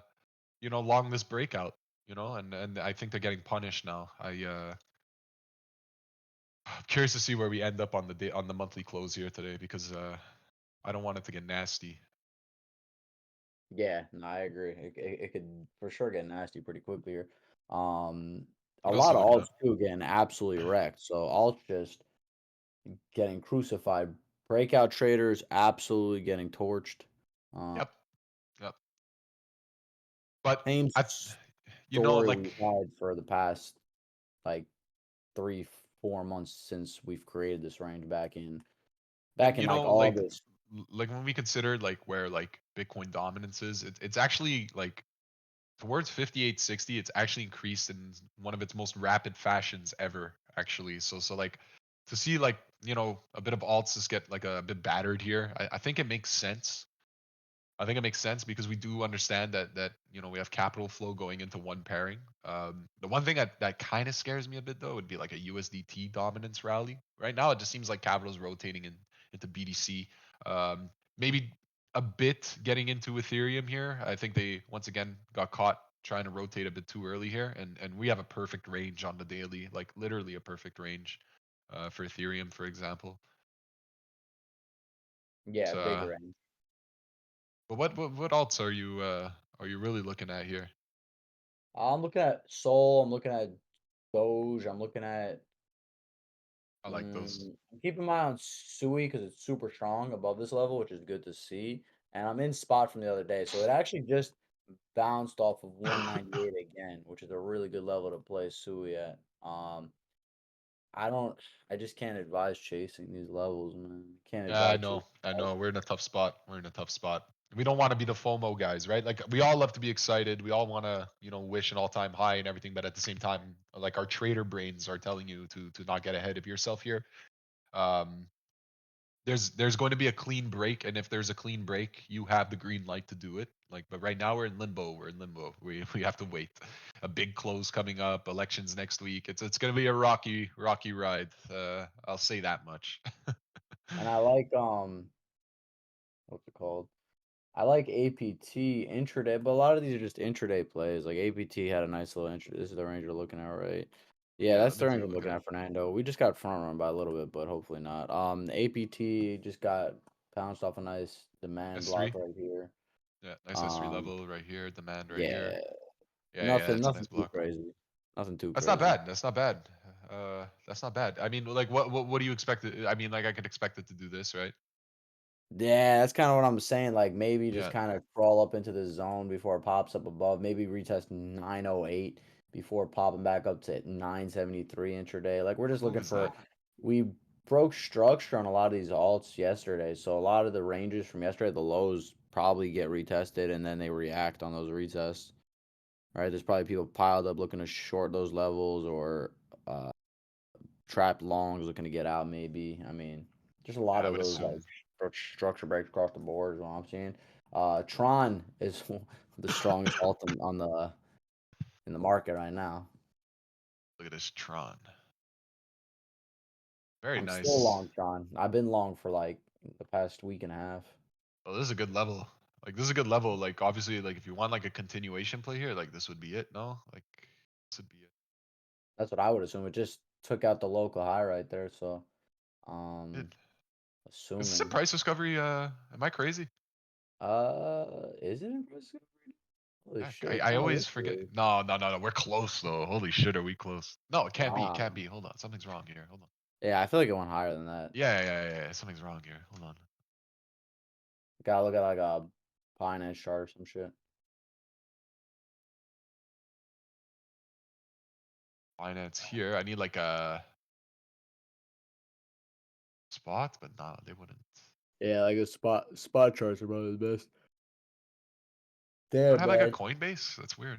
Long this breakout, and I think they're getting punished now. I'm curious to see where we end up on the monthly close here today because I don't want it to get nasty. Yeah, no, I agree. It could for sure get nasty pretty quickly here. Um, a What else lot you of looking at? alts too getting absolutely wrecked. So alts just getting crucified. Breakout traders absolutely getting torched. Um, Yep, yep. But same I, story like we've had for the past like 3, 4 months since we've created this range back in like like August. when we consider like where like Bitcoin dominance is, it's actually like towards 5860. It's actually increased in one of its most rapid fashions ever, actually. So like to see like a bit of alts just get like a bit battered here, I think it makes sense. I think it makes sense because we do understand that we have capital flow going into one pairing. The one thing that kind of scares me a bit though would be like a USDT dominance rally. Right now, it just seems like capital is rotating into BDC. Maybe a bit getting into Ethereum here. I think they once again got caught trying to rotate a bit too early here, and we have a perfect range on the daily, like literally a perfect range for Ethereum, for example. Yeah, So, big range. but what alts are you really looking at here? I'm looking at Sol. I'm looking at Doge. I'm looking at. I like those. I'm keeping my eye on Sui because it's super strong above this level, which is good to see. And I'm in spot from the other day, so it actually just bounced off of 198 again, which is a really good level to play Sui at. I don't I just can't advise chasing these levels, man. Can't Yeah, I advise know. chasing I know. We're in a tough spot. We're in a tough spot. We don't want to be the FOMO guys, right? Like we all love to be excited. We all want to, wish an all-time high and everything, but at the same time, like our trader brains are telling you to not get ahead of yourself here. Um, there's going to be a clean break, and if there's a clean break, you have the green light to do it. Like, but right now we're in limbo. We're in limbo. We have to wait. A big close coming up. Elections next week. It's going to be a rocky ride. I'll say that much. And I like what's it called? I like APT intraday, but a lot of these are just intraday plays. Like APT had a nice little intro. This is the range you're looking at, right? Yeah, Yeah, that's let me the take range a I'm look looking at it. at, Fernando. We just got front run by a little bit, but hopefully not. APT just got pounced off a nice demand block S3. right here. Yeah, nice S3 Um, level right here. Demand right here. yeah, Yeah, it's a nice nothing too block. crazy. Nothing too That's not crazy. bad. That's not bad. That's not bad. I mean, like, what do you expect? I mean, like, I could expect it to do this, right? Yeah, that's kinda what I'm saying, like, maybe just Yeah. kinda crawl up into the zone before it pops up above, maybe retest 908 before popping back up to 973 intraday, like, we're What just move looking is for that? we broke structure on a lot of these alts yesterday, so a lot of the ranges from yesterday, the lows probably get retested, and then they react on those retests, right? There's probably people piled up looking to short those levels or, uh trapped longs looking to get out maybe. I mean, just a Yeah, lot I of would those like assume. structure breaks across the board is what I'm seeing. Tron is the strongest alt on the in the market right now. Look at this Tron. Very I'm still nice. long Tron. I've been long for like the past week and a half. Oh, this is a good level. Like, this is a good level. Like, obviously, like, if you want like a continuation play here, like, this would be it. No, like, this would be it. That's what I would assume. It just took out the local high right there, so um It. Is this a assuming. price discovery? Am I crazy? Is it impressive? Holy Heck, shit, it I kinda always looks forget. good. No. We're close though. Holy shit, are we close? No, it can't be. It can't Nah. be. Hold on, something's wrong here. Hold on. Yeah, I feel like it went higher than that. Yeah. Something's wrong here. Hold on. Gotta look at like a finance chart or some shit. Finance here. I need like a spot, but no, they wouldn't. Yeah, like a spot charts are probably the best. Don't Damn, have like a man. Coinbase? That's weird.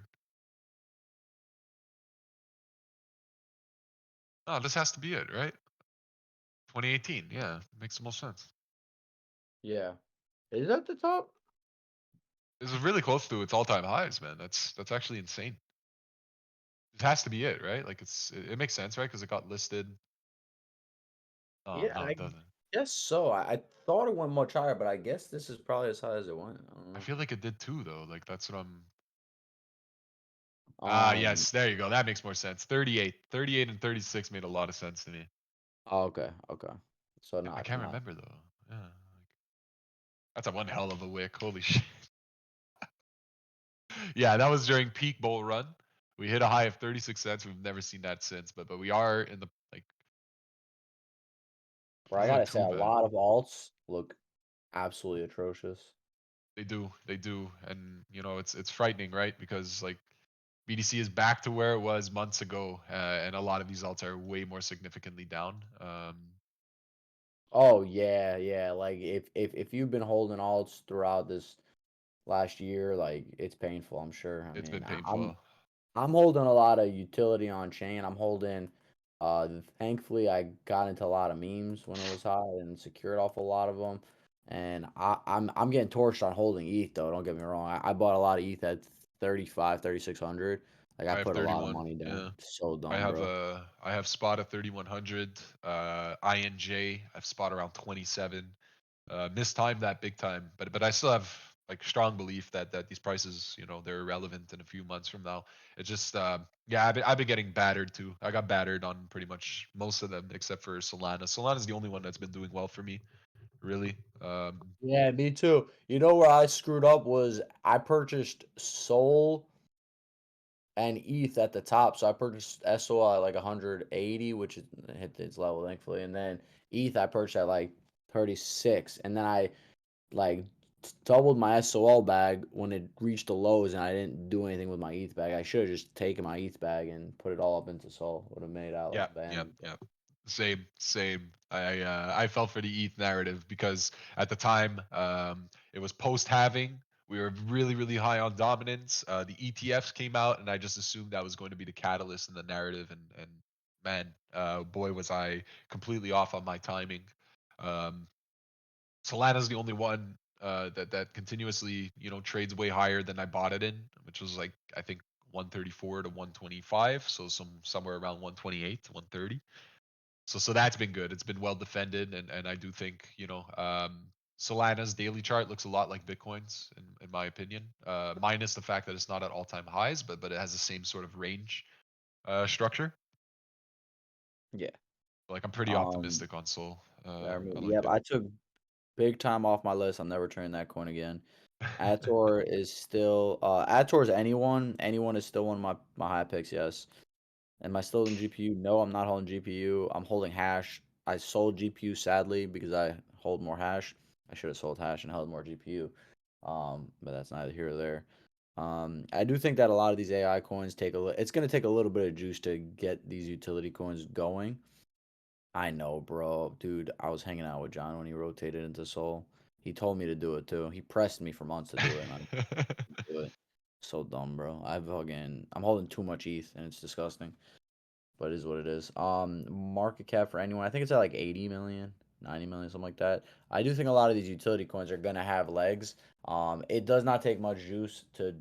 No, this has to be it, right? 2018. Yeah, makes the most sense. Yeah. Is that the top? This is really close to its all-time highs, man. That's actually insane. It has to be it, right? Like it makes sense, right? Because it got listed. Oh Yeah, no, it I doesn't. guess so. I thought it went much higher, but I guess this is probably as high as it went. I don't I know. feel like it did too, though. Like that's what I'm. Um, Yes, there you go. That makes more sense. 38 and 36 made a lot of sense to me. oh, okay, okay. So I not can't not remember though. Yeah, like, that's a one hell of a wick. Holy shit. Yeah, that was during peak bull run. We hit a high of 36 cents. We've never seen that since, but we are in the like where I this is like gotta say too a bad. lot of alts look absolutely atrocious. They do, and it's frightening, right? Because like BDC is back to where it was months ago, and a lot of these alts are way more significantly down. Oh yeah, yeah. Like if you've been holding alts throughout this last year, like it's painful, I'm sure. I It's mean, been painful. I'm holding a lot of utility on chain. I'm holding thankfully I got into a lot of memes when it was high and secured off a lot of them. And I'm getting torched on holding ETH though, don't get me wrong. I bought a lot of ETH at 35, 3600. Like I I have put a lot of 31. money down. Yeah. So I dumb, have bro. I have spot at 3100. INJ I've spot around 27. Mistimed that big time, but I still have like strong belief that these prices, they're irrelevant in a few months from now. It's just yeah, I've been getting battered too. I got battered on pretty much most of them except for Solana. Solana's the only one that's been doing well for me, really. Yeah, me too. You know where I screwed up was I purchased Sol and ETH at the top. So I purchased SOL at like 180, which is hit its level thankfully, and then ETH I purchased at like 36, and then I like doubled my SOL bag when it reached the lows, and I didn't do anything with my ETH bag. I should have just taken my ETH bag and put it all up into Sol. Would have made out like Yeah, a bandit. yeah. Same, same. I fell for the ETH narrative because at the time, it was post halving. We were really, really high on dominance. The ETFs came out, and I just assumed that was going to be the catalyst in the narrative. And man, boy, was I completely off on my timing. Um, Solana's the only one that continuously trades way higher than I bought it in, which was like I think 134 to 125, so somewhere around 128 to 130. So that's been good. It's been well defended, and I do think Solana's daily chart looks a lot like Bitcoin's in my opinion, minus the fact that it's not at all time highs, but it has the same sort of range structure. Yeah. Like I'm pretty Um, optimistic on Sol. I I mean, like yep, it. I took big time off my list. I'm never turning that coin again. Ator is still Ator is anyone is still one of my high picks, yes. Am I still in GPU? No, I'm not holding GPU. I'm holding hash. I sold GPU sadly because I hold more hash. I should have sold hash and held more GPU. But that's neither here or there. I do think that a lot of these AI coins it's going to take a little bit of juice to get these utility coins going. I know, bro. Dude, I was hanging out with John when he rotated into Sol. He told me to do it too. He pressed me for months to do it, and I didn't do it. So dumb, bro. I'm holding too much ETH, and it's disgusting. But it is what it is. Market cap for anyone, I think it's at like 80 million, 90 million, something like that. I do think a lot of these utility coins are gonna have legs. It does not take much juice to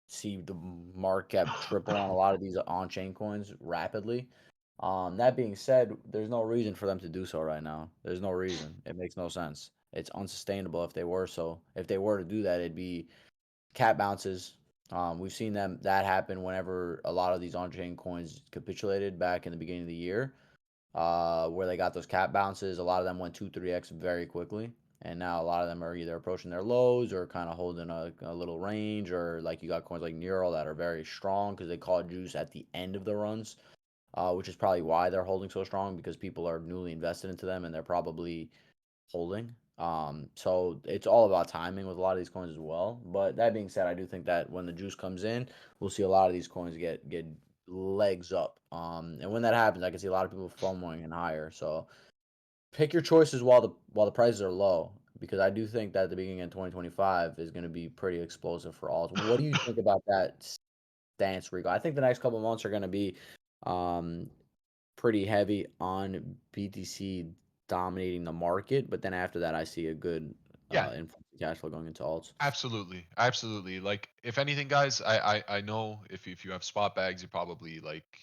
see the market cap triple on a lot of these on-chain coins rapidly. That being said, there's no reason for them to do so right now. There's no reason. It makes no sense. It's unsustainable if they were so. If they were to do that, it'd be cat bounces. We've seen that happen whenever a lot of these on-chain coins capitulated back in the beginning of the year, where they got those cat bounces. A lot of them went 2, 3x very quickly, and now a lot of them are either approaching their lows or kind of holding a little range, or like you got coins like Neural that are very strong because they caught juice at the end of the runs, which is probably why they're holding so strong because people are newly invested into them and they're probably holding. So it's all about timing with a lot of these coins as well. But that being said, I do think that when the juice comes in, we'll see a lot of these coins get legs up. And when that happens, I can see a lot of people FOMOing and higher. So pick your choices while the prices are low, because I do think that the beginning of 2025 is going to be pretty explosive for all. What do you think about that stance, Rico? I think the next couple of months are going to be um, pretty heavy on BTC dominating the market, but then after that, I see a good Yeah, influx of cash flow going into alts. absolutely, absolutely. Like, if anything, guys, I know if you have spot bags, you're probably like,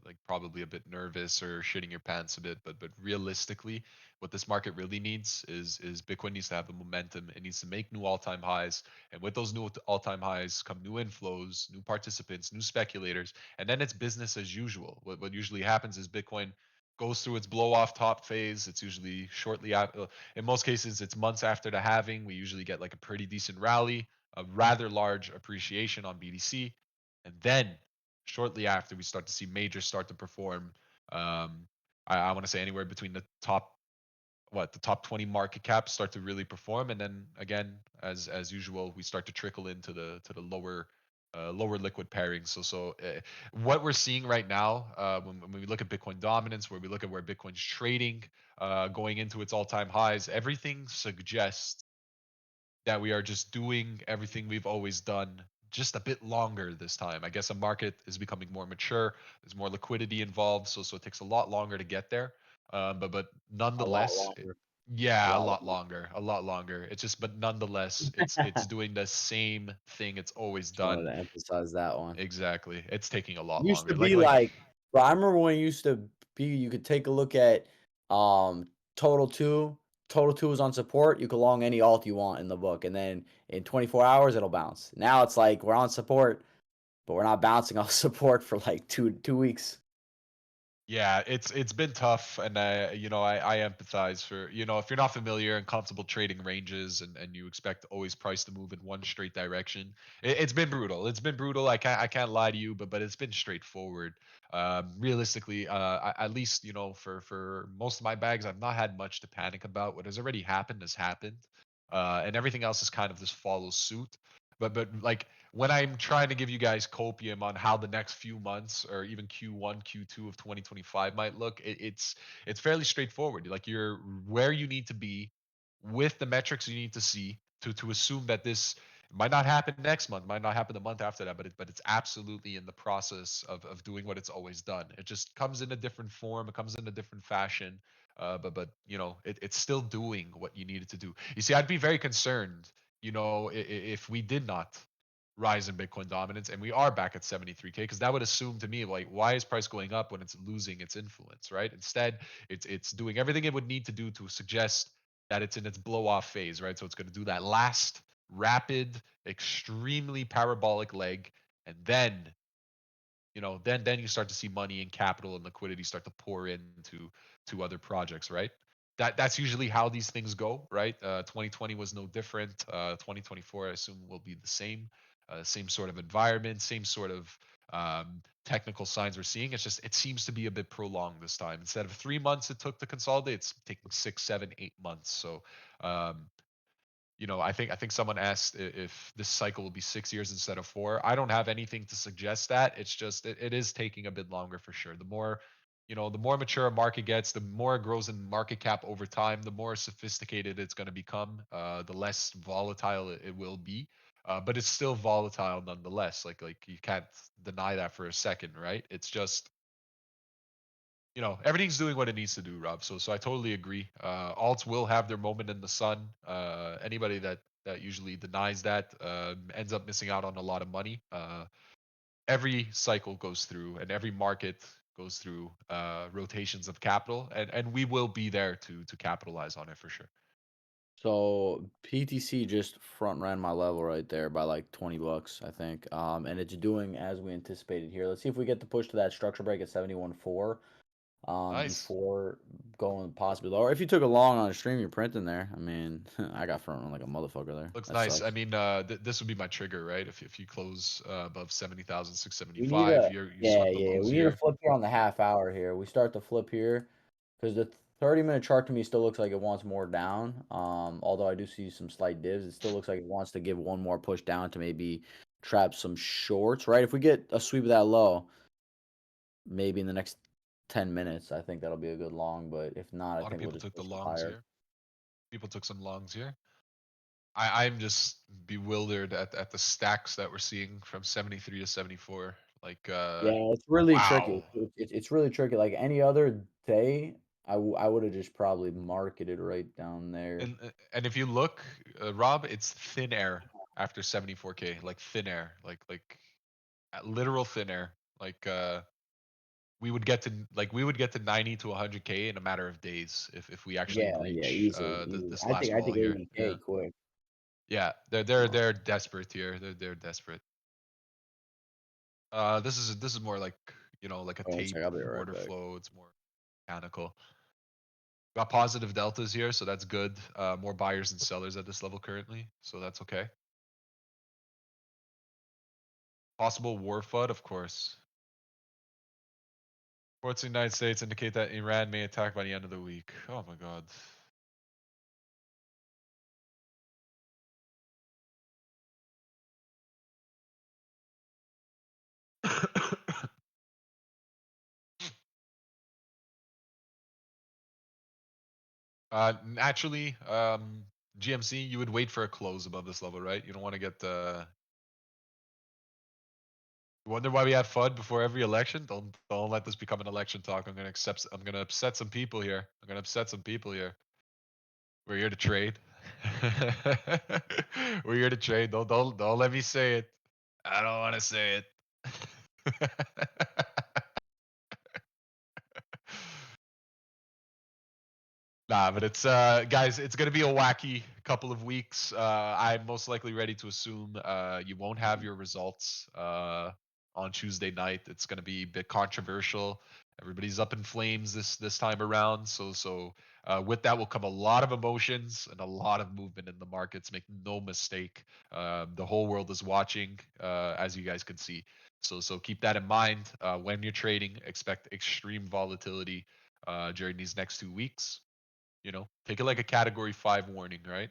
like probably a bit nervous or shitting your pants a bit. But realistically, what this market really needs is Bitcoin needs to have the momentum. It needs to make new all-time highs, and with those new all-time highs come new inflows, new participants, new speculators, and then it's business as usual. What usually happens is Bitcoin goes through its blow off top phase. It's usually shortly after, in most cases, it's months after the halving. We usually get like a pretty decent rally, a rather large appreciation on BTC, and then shortly after, we start to see majors start to perform. Um, I want to say anywhere between the top 20 market caps start to really perform, and then again, as usual, we start to trickle into the lower liquid pairings. What we're seeing right now, when we look at Bitcoin dominance, where we look at where Bitcoin's trading, going into its all-time highs, everything suggests that we are just doing everything we've always done, just a bit longer this time. I guess a market is becoming more mature. There's more liquidity involved, so it takes a lot longer to get there. But A lot nonetheless, longer. A yeah, a lot lot longer. longer, a lot longer. It's just, but nonetheless, it's doing the same thing it's always Just wanted done. to emphasize that one. Exactly, it's taking a lot Used to longer. be like, bro, I remember when it used to be you could take a look at um total two. Total two is on support. You can long any alt you want in the book, and then in 24 hours it'll bounce. Now it's like we're on support, but we're not bouncing off support for like two weeks. Yeah, it's been tough, and I empathize for, if you're not familiar and comfortable trading ranges, and you expect always price to move in one straight direction. It's been brutal. It's been brutal. I can't lie to you, but it's been straightforward. Realistically, at least for most of my bags, I've not had much to panic about. What has already happened has happened, and everything else is kind of just follows suit. But like when I'm trying to give you guys copium on how the next few months or even Q1, Q2 of 2025 might look, it's fairly straightforward. Like you're where you need to be with the metrics you need to see to assume that this might not happen next month, might not happen the month after that, but it's absolutely in the process of doing what it's always done. It just comes in a different form, it comes in a different fashion, but it's still doing what you needed to do. You see, I'd be very concerned, if we did not rise in Bitcoin dominance and we are back at 73K, because that would assume to me, like, why is price going up when it's losing its influence, right? Instead, it's doing everything it would need to do to suggest that it's in its blow off phase, right? So it's going to do that last rapid, extremely parabolic leg, and then you start to see money and capital and liquidity start to pour into to other projects, right? That's usually how these things go, right? 2020 was no different. 2024, I assume, will be the same. Same sort of environment, same sort of technical signs we're seeing. It's just it seems to be a bit prolonged this time. Instead of 3 months it took to consolidate, it's taking 6, 7, 8 months. So um, I think someone asked if this cycle will be 6 years instead of four. I don't have anything to suggest that. It's just it is taking a bit longer for sure. The more mature a market gets, the more it grows in market cap over time, the more sophisticated it's going to become. The less volatile it will be. But it's still volatile nonetheless. Like you can't deny that for a second, right? It's just everything's doing what it needs to do, Rob. So I totally agree. Alts will have their moment in the sun. Anybody that usually denies that ends up missing out on a lot of money. Every cycle goes through, and every market goes through rotations of capital, and we will be there to capitalize on it for sure. So PTC just front ran my level right there by like 20 bucks, I think. And it's doing as we anticipated here. Let's see if we get to push to that structure break at 71.4 Nice. before going possibly lower. If you took a long on a stream, you're printing there. I mean, I got front run like a motherfucker there. Looks That nice. I sucks. mean, this would be my trigger, right? If you close above 70,675, We need a you yeah, swept the yeah. lows We need a here. flip here on the half hour here. We start the flip here because the 30-minute chart to me still looks like it wants more down. Although I do see some slight divs, it still looks like it wants to give one more push down to maybe trap some shorts, right? If we get a sweep of that low, maybe in the next 10 minutes, I think that'll be a good long. But if not, A I lot of think we'll people just took the push it longs higher. here. People took some longs here. I'm just bewildered at the stacks that we're seeing from 73 to 74. Like, Yeah, it's really tricky. wow. It's really tricky. Like any other day, I would have just probably marketed right down there. And if you look, Rob, it's thin air after 74K, like thin air, like literal thin air. Like, we would get to 90 to 100K in a matter of days if we actually Yeah, yeah, breach easily, easily. this I last think I wall think here. Yeah. 80K quick. Yeah, they're desperate here. They're desperate. This is more like a Hold on a sec, tape I'll be right order back. flow. It's more mechanical. Got positive deltas here, so that's good. More buyers and sellers at this level currently, so that's okay. Possible war FUD, of course. Reports in the United States indicate that Iran may attack by the end of the week. Oh my god. Naturally, GMC, you would wait for a close above this level, right? You don't want to get wonder why we have FUD before every election? Don't let this become an election talk. I'm gonna upset some people here. I'm gonna upset some people here. We're here to trade. We're here to trade. Don't let me say it. I don't want to say it. Nah, but it's guys, it's gonna be a wacky couple of weeks. I'm most likely ready to assume you won't have your results on Tuesday night. It's gonna be a bit controversial. Everybody's up in flames this time around. So with that will come a lot of emotions and a lot of movement in the markets. Make no mistake. The whole world is watching, as you guys can see. So keep that in mind when you're trading. Expect extreme volatility during these next 2 weeks. Take it like a category 5 warning, right?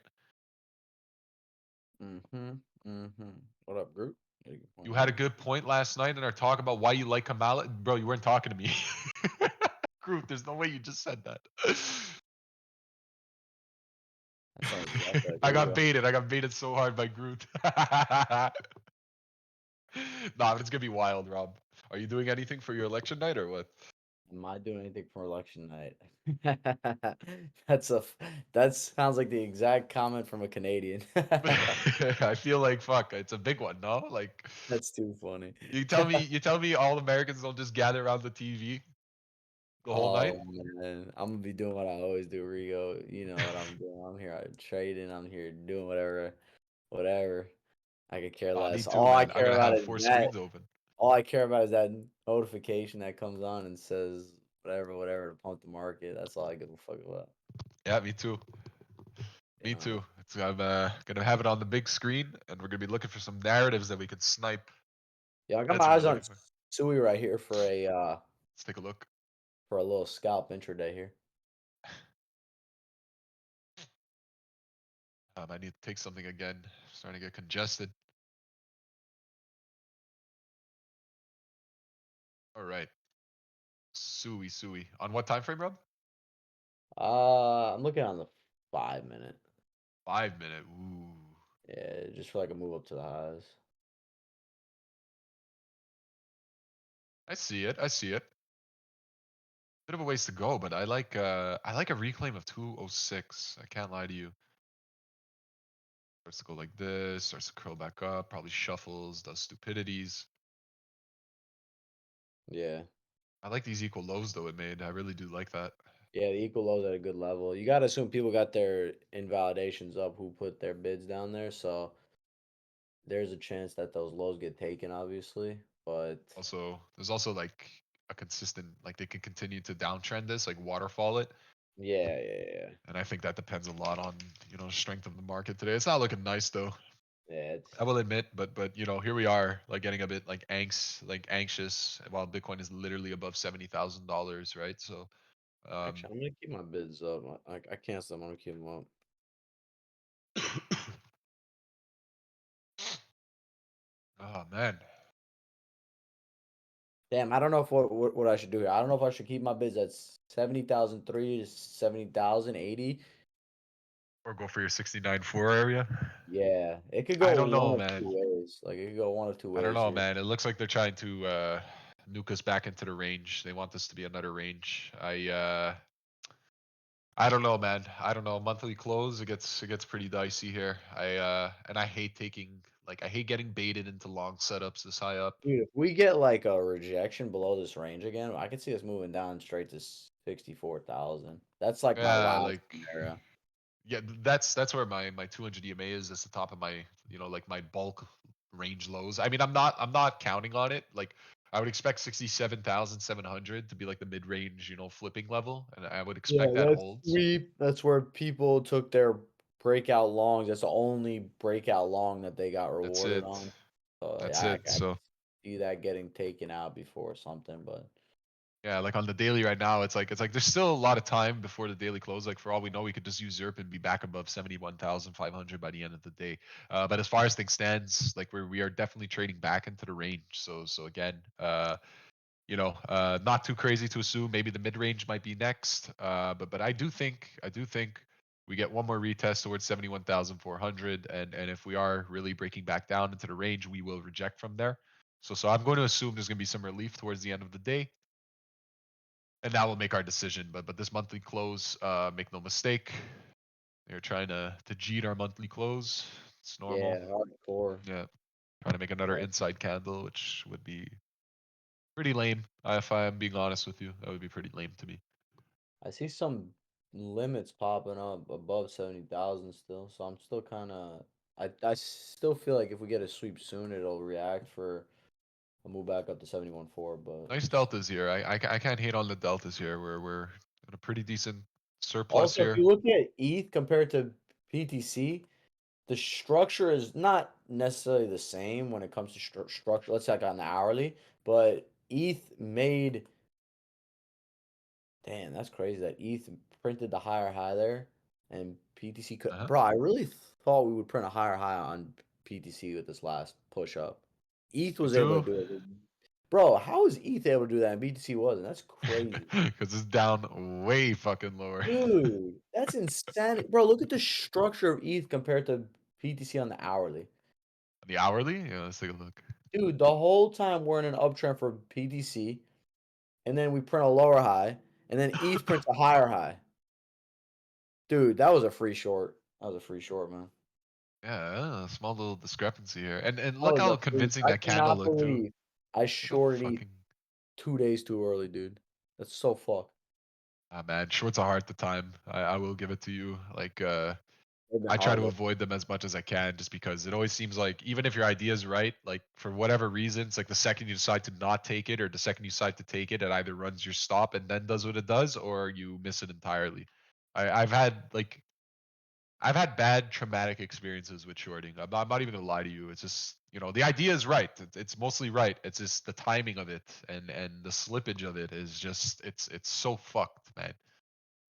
Mhm, mhm. What up, group? Yeah, good You point, had a yeah. good point last night in our talk about why you like Kamala. Bro, you weren't talking to me. Groot, there's no way you just said that. That sounds exactly like I got Rigo. baited. I got baited so hard by Groot. Nah, but it's gonna be wild, Rob. Are you doing anything for your election night or what? Am I doing anything for election night? That's a that sounds like the exact comment from a Canadian. I feel like fuck. It's a big one, no? Like That's too funny. you tell me all Americans don't just gather around the TV the whole night? Oh man, I'm gonna be doing what I always do, Rigo. You know what I'm doing. I'm here trading. I'm here doing whatever. I could care Me less. too, All I man. I care gotta about have is four that. screens open. All I care about is that notification that comes on and says whatever to pump the market. That's all I give a fuck about. Yeah, me too. Me Yeah. too. I'm gonna have it on the big screen, and we're gonna be looking for some narratives that we can snipe. Yeah, I got my That's what we're eyes on looking for. Sui right here Let's take a look. for a little scalp intraday here. I need to take something again. Starting to get congested. All right. Sui. On what time frame, Rob? I'm looking on the 5 minute. 5 minute. Ooh. Yeah, just for like a move up to the highs. I see it. I see it. Bit of a ways to go, but I like a reclaim of 206. I can't lie to you. Starts to go like this, starts to curl back up, probably shuffles, does stupidities. Yeah. I like these equal lows though it made. I really do like that. Yeah, the equal lows at a good level. You gotta assume people got their invalidations up who put their bids down there, so there's a chance that those lows get taken, obviously. But Also, there's also like a consistent, like they can continue to downtrend this, like waterfall it. yeah. And I think that depends a lot on, the strength of the market today. It's not looking nice though. Yeah, I it's will admit, but here we are, like getting a bit like anxious while Bitcoin is literally above $70,000, right? So, um, actually I'm gonna keep my bids up. I can't stop, I'm gonna keep them up. oh man, Damn, I don't know if what I should do here. I don't know if I should keep my bids at 70,003 to 70,080. or go for your 69.4 area. Yeah, it could I go don't know, one of man. two ways. Like it could go one of two I don't ways know, here. man. It looks like they're trying to nuke us back into the range. They want this to be another range. I don't know, man. I don't know. Monthly close, it gets pretty dicey here. I hate I hate getting baited into long setups this high up. Dude, if we get like a rejection below this range again, I could see us moving down straight to 64,000. That's like my Yeah, wild like scenario. yeah, that's where my 200 EMA is. That's the top of my, like my bulk range lows. I mean, I'm not counting on it. Like I would expect 67,700 to be like the mid-range, flipping level, and I would Yeah, expect that that's holds. sweep. That's where people took their breakout longs. That's the only breakout long that they got That's rewarded it. on. So That's I it. could So see that getting taken out before something, but yeah, like on the daily right now, it's like there's still a lot of time before the daily close. Like for all we know, we could just usurp and be back above 71,500 by the end of the day. But as far as things stands, like we are definitely trading back into the range. So again, not too crazy to assume maybe the mid range might be next. But I do think we get one more retest towards 71,400, and if we are really breaking back down into the range, we will reject from there. So I'm going to assume there's going to be some relief towards the end of the day, and that will make our decision. But this monthly close, make no mistake, they're trying to cheat our monthly close. It's normal. yeah, hardcore. Yeah, trying to make another Yeah. inside candle, which would be pretty lame. If I'm being honest with you, that would be pretty lame to me. I see some limits popping up above 70,000 still, so I'm still kind of I still feel like if we get a sweep soon, it'll react for a move back up to 71.4, but Nice deltas here. I can't hate on the deltas here. We're at a pretty decent surplus also, if here. you look at ETH compared to PTC, the structure is not necessarily the same when it comes to structure. Let's say like on the hourly, but ETH made damn, that's crazy that ETH printed the higher high there, and PTC could. Uh-huh. Bro, I really thought we would print a higher high on PTC with this last push up. ETH Me was able to too. do it. Bro, how is ETH able to do that and BTC wasn't? That's crazy. Because it's down way fucking lower. Dude, that's insanity. Bro, look at the structure of ETH compared to BTC on the hourly. The hourly? Yeah, let's take a look. Dude, the whole time we're in an uptrend for BTC, and then we print a lower high, and then ETH prints a higher high. Dude, that was a free short. That was a free short, man. Yeah, a small little discrepancy here. And That look was how a free. convincing I that candle cannot looked too. believe I What a shorted ETH fucking 2 days too early, dude. That's so fucked. ah man, shorts are hard to time. I will give it to you. Like They've been I try hard to though. avoid them as much as I can just because it always seems like even if your idea is right, like for whatever reason, it's like the second you decide to not take it or the second you decide to take it, it either runs your stop and then does what it does or you miss it entirely. I've had bad traumatic experiences with shorting. I'm not even gonna lie to you. It's just the idea is right. It's mostly right. It's just the timing of it and the slippage of it is just it's so fucked, man.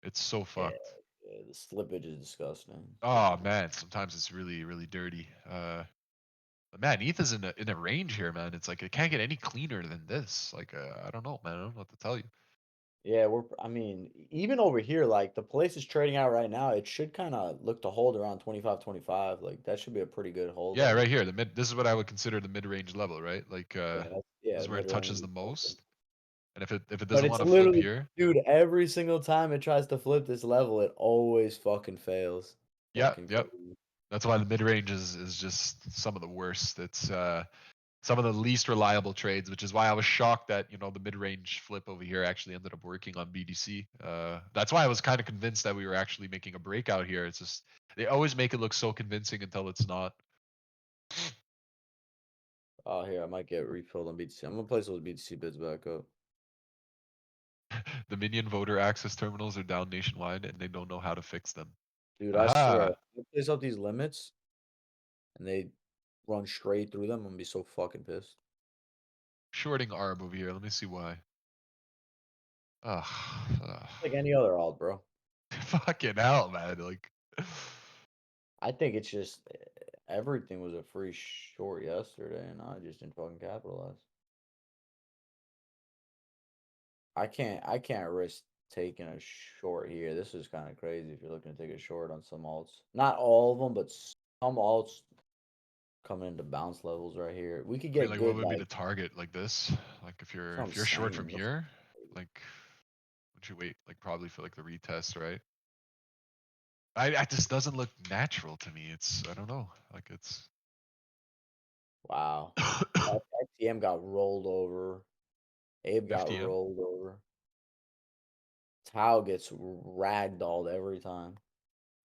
It's so Yeah, fucked. yeah, the slippage is disgusting. Oh man, sometimes it's really really dirty. But man, ETH is in a range here, man. It's like it can't get any cleaner than this. Like I don't know, man. I don't know what to tell you. Yeah, I mean, even over here, like the place is trading out right now, it should kind of look to hold around 25, 25. Like that should be a pretty good hold Yeah, right right here. here. The mid. This is what I would consider the mid range level, right? Like Yeah, this is where mid it touches range. the most. And if it But doesn't it's want to flip literally, here, dude, every single time it tries to flip this level, it always fucking fails. yeah, Fucking yep. crazy. That's why the mid range is just some of the worst. It's some of the least reliable trades, which is why I was shocked that the mid range flip over here actually ended up working on BDC. That's why I was kind of convinced that we were actually making a breakout here. It's just they always make it look so convincing until it's not. Oh, here, I might get refilled on BTC. I'm gonna place those BTC bids back up. The Minion voter access terminals are down nationwide, and they don't know how to fix them. Dude, I swear, Aha! if I place up these limits and they run straight through them, I'm gonna be so fucking pissed. Shorting ARB over here. Let me see why. Ugh. Like any other alt, bro. Fucking hell, man. Like, I think it's just everything was a free short yesterday, and I just didn't fucking capitalize. I can't risk taking a short here. This is kind of crazy if you're looking to take a short on some alts. Not all of them, but some alts coming into bounce levels right here. We could I mean, get like, what good would be like the target like this? Like, if that's you're what I'm if you're short from saying. That's here, crazy. like, would you wait? Like, probably for like the retest, right? I just doesn't look natural to me. I don't know. Like, it's Wow. FTM got rolled over. Abe got FTM. rolled over. Tau gets ragdolled every time.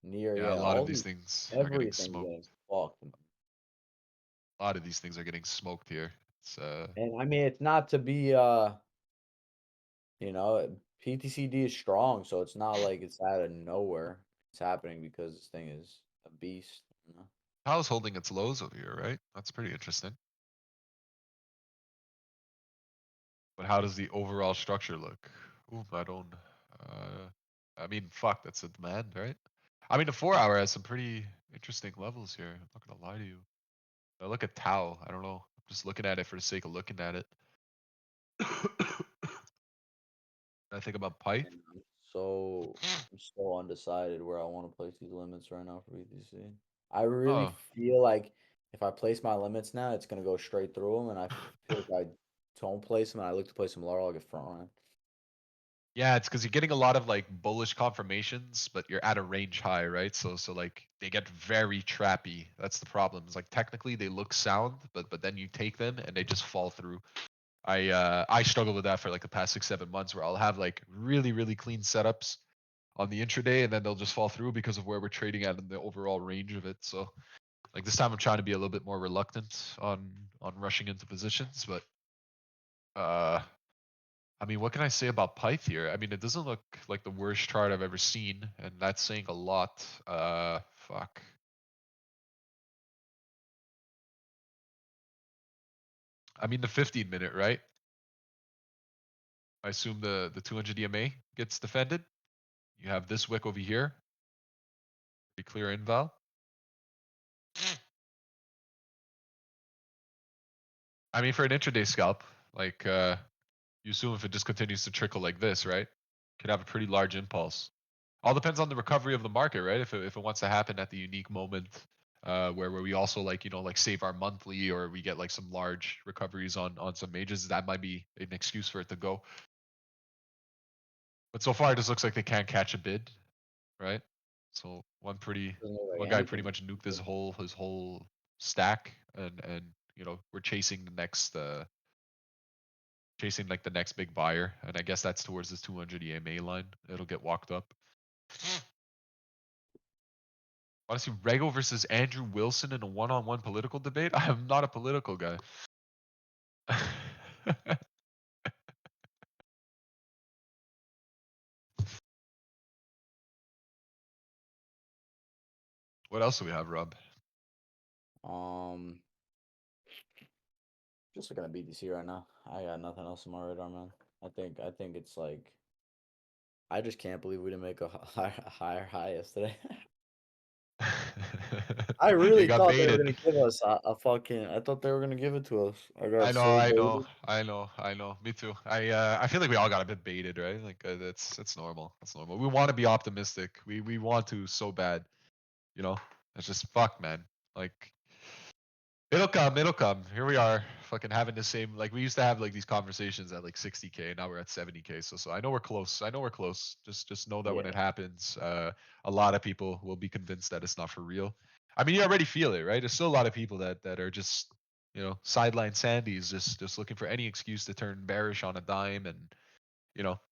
Near, Yeah, a yeah, lot of all these these things are getting everything's smoked. getting fucked. A lot of these things are getting smoked here. It's And I mean, it's not to be PTCD is strong, so it's not like it's out of nowhere. It's happening because this thing is a beast. how's holding its lows over here, right? That's pretty interesting. But how does the overall structure look? Ooh, I don't. Uh, I mean, fuck, that's a demand, right? I mean, the 4 hour has some pretty interesting levels here. I'm not gonna lie to you. I look at Tau. I don't know. I'm just looking at it for the sake of looking at it. I think about Pyth. And I'm so undecided where I want to place these limits right now for BTC. I really Oh, feel like if I place my limits now, it's gonna go straight through them, and I feel like I don't place them, and I look to place them lower, I'll get front run. yeah, it's because you're getting a lot of like bullish confirmations, but you're at a range high, right? So like they get very trappy. That's the problem. It's like technically they look sound, but then you take them and they just fall through. I struggle with that for like the past 6 7 months where I'll have like really really clean setups on the intraday and then they'll just fall through because of where we're trading at in the overall range of it. So like this time I'm trying to be a little bit more reluctant on rushing into positions, but uh I mean what can I say about Pyth here? I mean it doesn't look like the worst chart I've ever seen, and that's saying a lot. Fuck. I mean the 15 minute, right? I assume the 200 EMA gets defended. You have this wick over here, pretty clear inval. I mean, for an intraday scalp, like you assume if it just continues to trickle like this, right? Could have a pretty large impulse. All depends on the recovery of the market, right? If it wants to happen at the unique moment, where we also like like save our monthly, or we get like some large recoveries on some majors, that might be an excuse for it to go. But so far, it just looks like they can't catch a bid, right? So Doesn't look one like guy pretty anything. much nuked his whole stack, and we're chasing like the next big buyer, and I guess that's towards this 200 EMA line. It'll get walked up. Honestly, Rego versus Andrew Wilson in a one-on-one political debate. I am not a political guy. What else do we have, Rob? Um, just looking at BTC right now. I got nothing else on my radar, man. I think it's like I just can't believe we didn't make a higher high yesterday. I You really got thought they were baited. gonna give us a fucking. I thought they were gonna give it to us. I got I know, so I know, baited. I know, I know. Me too. I feel like we all got a bit baited, right? Like that's normal. That's normal. We want to be optimistic. We want to so bad, you know. It's just fuck, man. Like it'll come, it'll come. Here we are, fucking having the same, like we used to have like these conversations at like 60K, and now we're at 70K. So I know we're close. I know we're close. Just know that when it Yeah, happens, a lot of people will be convinced that it's not for real. I mean, you already feel it, right? There's still a lot of people that are just sideline Sandies, just looking for any excuse to turn bearish on a dime, and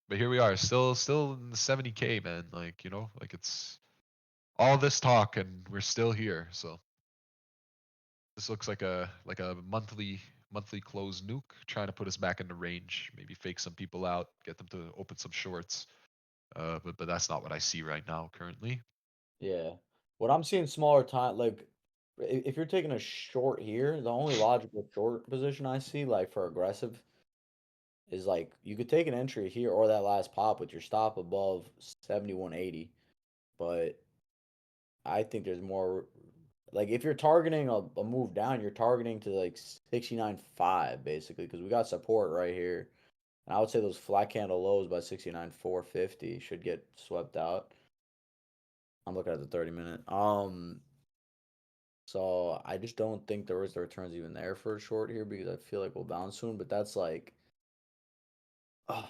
But here we are, still in the 70K, man. Like like it's all this talk, and we're still here. So. This looks like a monthly close nuke, trying to put us back in the range, maybe fake some people out, get them to open some shorts. But that's not what I see right now currently. yeah. What I'm seeing smaller time, like if you're taking a short here, the only logical short position I see, like for aggressive, is like you could take an entry here or that last pop with your stop above 7180. But I think there's more like if you're targeting a move down, you're targeting to like 69.5 basically because we got support right here. And I would say those flat candle lows by 69.450 should get swept out. I'm looking at the 30 minute. So I just don't think the returns even there for a short here because I feel like we'll bounce soon, but that's like oh,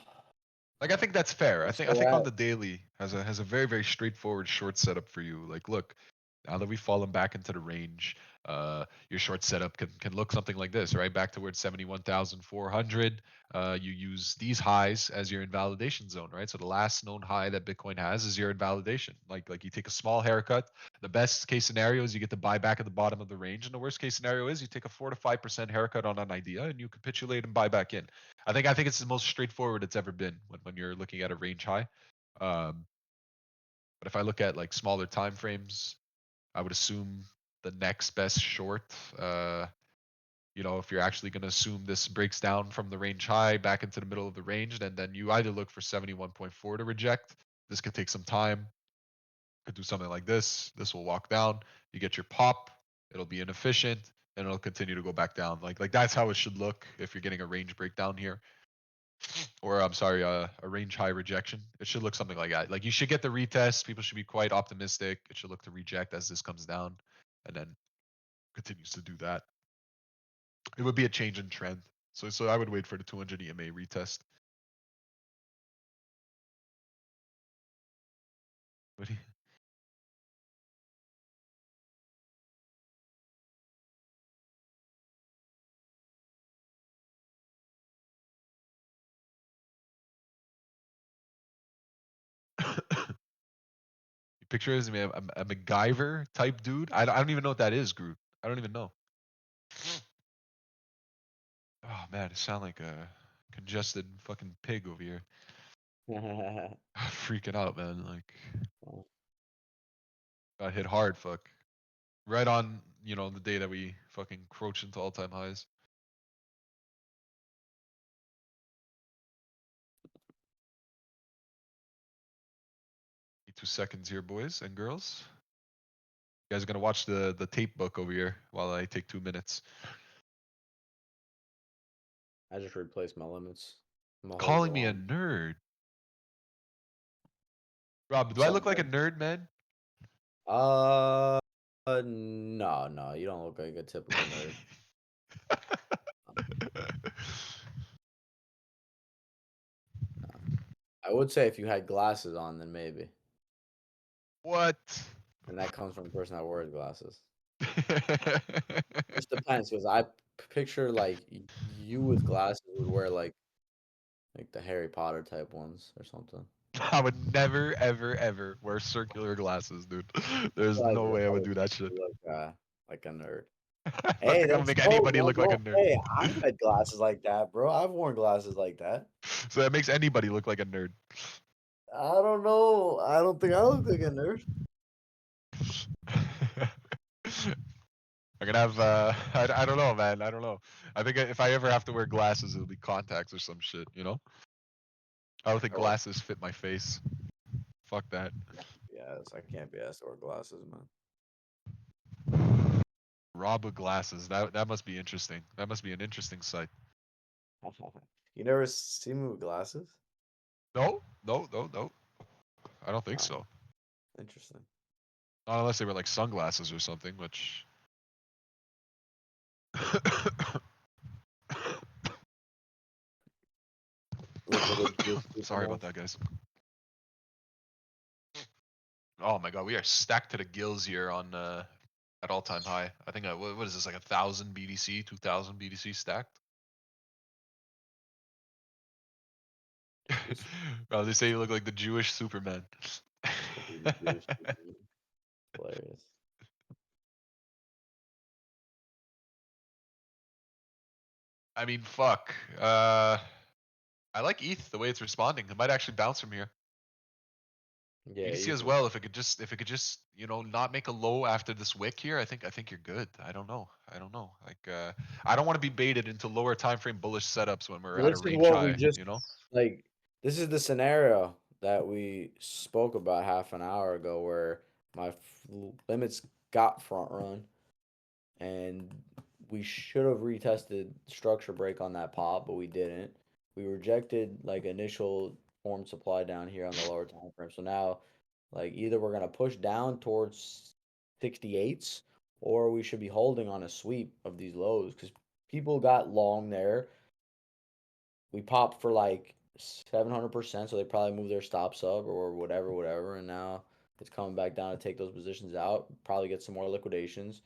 Like I think that's fair. I so think I we're think on at the daily has a very straightforward short setup for you. Like look, now that we've fallen back into the range, your short setup can look something like this, right? Back towards 71,400. You use these highs as your invalidation zone, right? So the last known high that Bitcoin has is your invalidation. Like you take a small haircut. The best case scenario is you get to buy back at the bottom of the range, and the worst case scenario is you take a 4 to 5% haircut on an idea and you capitulate and buy back in. I think it's the most straightforward it's ever been when you're looking at a range high. Um, but if I look at like smaller time frames, I would assume the next best short. If you're actually going to assume this breaks down from the range high back into the middle of the range, then you either look for 71.4 to reject. This could take some time. Could do something like this. This will walk down. You get your pop. It'll be inefficient, and it'll continue to go back down. Like that's how it should look if you're getting a range breakdown here, or I'm sorry, a range high rejection. It should look something like that. Like you should get the retest. People should be quite optimistic. It should look to reject as this comes down, and then continues to do that. It would be a change in trend. So I would wait for the 200 EMA retest. What do you- You picture it as a MacGyver type dude. I don't even know what that is, Groot. I don't even know. Oh man, it sound like a congested fucking pig over here. Freaking out, man. Like got hit hard, fuck. Right on, the day that we fucking crouched into all-time highs. 2 seconds here, boys and girls. You guys are gonna watch the tape book over here while I take 2 minutes. I just replaced my limits. My whole Calling me a garage. nerd. Rob, do I look Something like a like nerd, man? no, no, you don't look like a typical nerd. No. I would say if you had glasses on, then maybe. What? And that comes from a person that wears glasses. Just depends, because I picture like you with glasses would wear like the Harry Potter type ones or something. I would never, ever, ever wear circular glasses, dude. There's Like no way I would do that shit. like a nerd. I don't Hey, think I'm gonna that's make dope, anybody man. look like a Don't. nerd. Hey, I've had glasses like that, bro. I've worn glasses like that. So that makes anybody look like a nerd. I don't know. I don't think I look like a nerd. I'm gonna have I don't know, man. I don't know. I think if I ever have to wear glasses, it'll be contacts or some shit, you know? I don't think Or glasses fit my face. Fuck that. yes, I can't be asked to wear glasses, man. Rob with glasses. That must be interesting. That must be an interesting sight. You never see me with glasses? No, no, no, no. I don't think Ah, so. interesting. Not unless they were like sunglasses or something, which Look at the Jewish sorry about Superman. that, guys. Oh my god, we are stacked to the gills here on at all time high. I think what is this like 1,000 BDC, 2,000 BDC stacked? This Bro, they say you look like the Jewish Superman. look at the Jewish Superman. Hilarious. I mean, fuck. I like ETH the way it's responding. It might actually bounce from here. Yeah, BDC as Ethan. well. If it could just not make a low after this wick here, I think you're good. I don't know. I don't know. Like I don't want to be baited into lower time frame bullish setups when we're Well, at a this is range what we high. just You know. like. This is the scenario that we spoke about half an hour ago, where my limits got front run, and we should have retested structure break on that pop, but we didn't. We rejected like initial form supply down here on the lower time frame. So now, like either we're gonna push down towards 68s, or we should be holding on a sweep of these lows because people got long there. We popped for like 700%, so they probably moved their stops up or whatever, whatever, and now it's coming back down to take those positions out. Probably get some more liquidations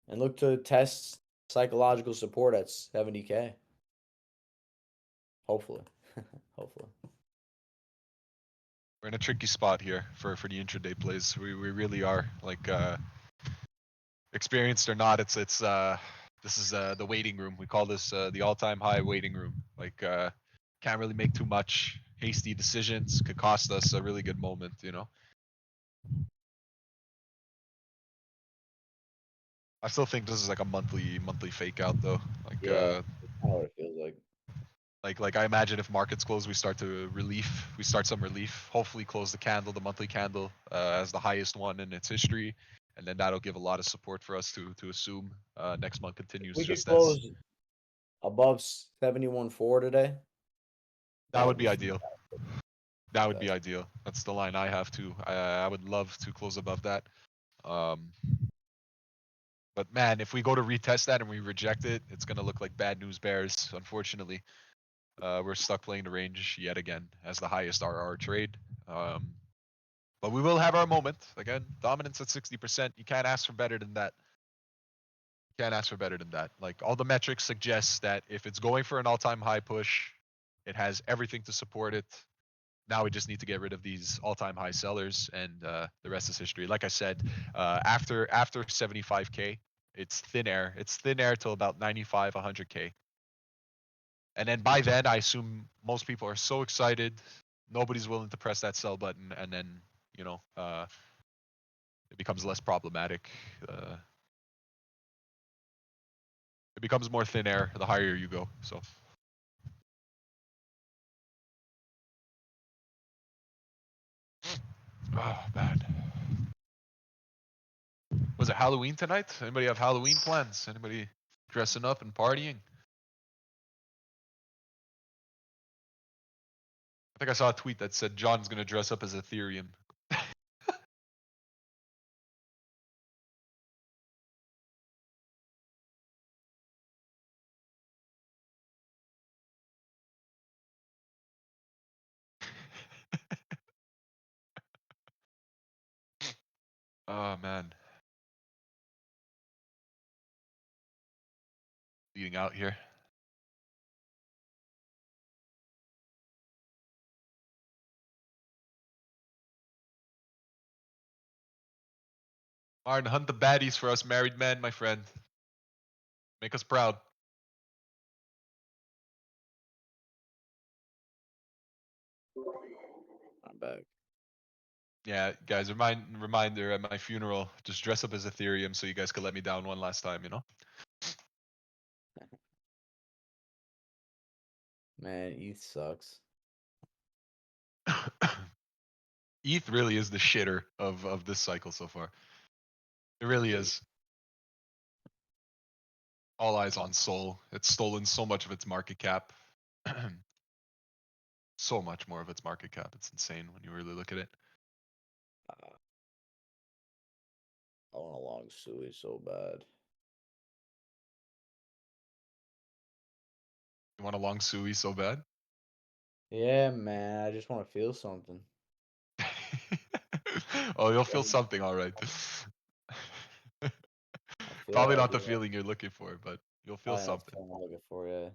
and look to test psychological support at 70K. Hopefully. Hopefully. We're in a tricky spot here for the intraday plays. We really are. Like experienced or not, it's this is the waiting room. We call this the all-time high waiting room. Like can't really make too much hasty decisions. Could cost us a really good moment. You know. I still think this is like a monthly fake out though. Like Yeah, that's kind of what it feels like. like I imagine if markets close, we start we start some relief. Hopefully, close the candle, the monthly candle, as the highest one in its history, and then that'll give a lot of support for us to assume next month If continues we could just as. close above 71.4 today, That that would would be be ideal. That would be fantastic. ideal. That's the line I have too. I would love to close above that. Um, but man, if we go to retest that and we reject it, it's gonna look like bad news bears. Unfortunately, we're stuck playing the range yet again as the highest RR trade. Um, but we will have our moment again. Dominance at 60%. You can't ask for better than that. You can't ask for better than that. Like all the metrics suggest that if it's going for an all-time high push, it has everything to support it. Now we just need to get rid of these all-time high sellers, and the rest is history. Like I said, after 75K, it's thin air. It's thin air till about 95, 100K, and then by then, I assume most people are so excited, nobody's willing to press that sell button, and then you know it becomes less problematic. It becomes more thin air the higher you go. So, oh man, was it Halloween tonight? Anybody have Halloween plans? Anybody dressing up and partying? I think I saw a tweet that said John's gonna dress up as Ethereum. Oh man, eating out here. Martin, hunt the baddies for us married men, my friend. Make us proud. I'm back. Yeah, guys, reminder at my funeral, just dress up as Ethereum so you guys could let me down one last time, you know? Man, ETH sucks. ETH really is the shitter of this cycle so far. It really Dude, is. All eyes on Sol. It's stolen so much of its market cap. So much more of its market cap. It's insane when you really look at it. uh, I want a long Suey so bad. You want a long Sui so bad? Yeah, man. I just want to feel something. Oh, you'll feel Like, something, all right. I feel Probably like not the feeling you're looking for, but you'll feel I know what something. I'm looking for. Yeah,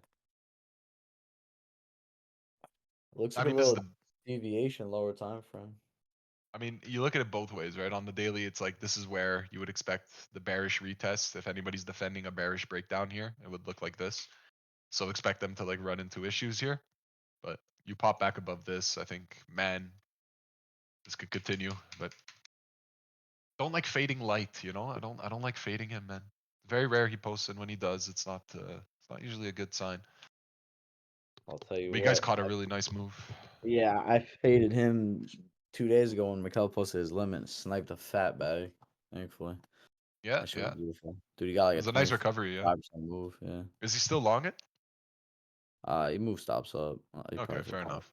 looks I like a mean, this is little the. deviation, lower time frame. I mean, you look at it both ways, right? On the daily, it's like this is where you would expect the bearish retest. If anybody's defending a bearish breakdown here, it would look like this. So expect them to like run into issues here. But you pop back above this, I think, man, this could continue. But don't like fading light, you know? I don't like fading him, man. Very rare he posts, and when he does, it's not usually a good sign. I'll tell you But you guys what. caught a really nice move. Yeah, I faded him 2 days ago when Mikhail posted his limit and sniped a fat bag. Thankfully, Yeah, that shit was yeah. It beautiful. Dude, he got like a was a nice recovery, yeah. 25% move. Yeah. Is he still long it? He moved stops up. He Okay, probably fair took off. enough.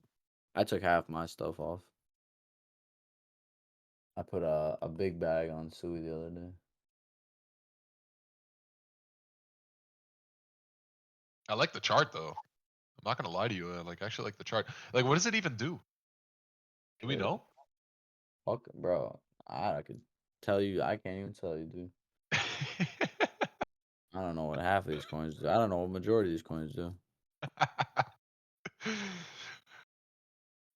I took half my stuff off. I put a big bag on Sui the other day. I like the chart though. I'm not gonna lie to you. Like, I actually like the chart. Like, what does it even do? Do we Shit, know? fuck, bro. I could tell you. I can't even tell you, dude. I don't know what half of these coins do. I don't know what majority of these coins do.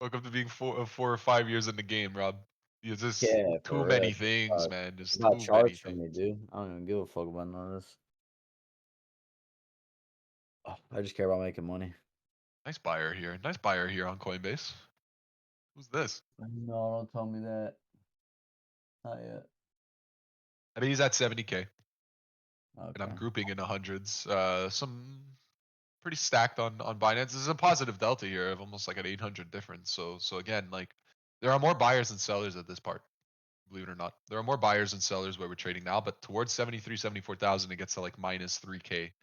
Welcome to being 4 or 5 years in the game, Rob. It's just Yeah, too for real. many things, man. It's Just about too many charts for things. me, dude. I don't even give a fuck about none of this. Oh, I just care about making money. Nice buyer here. Nice buyer here on Coinbase. Who's this? No, don't tell me that. Not yet. I mean, he's at 70K, and I'm Okay. grouping in the hundreds. Some pretty stacked on Binance. This is a positive delta here of almost like an 800 difference. So again, like there are more buyers than sellers at this part. Believe it or not, there are more buyers than sellers where we're trading now. But towards 73, 74,000, it gets to like minus 3K,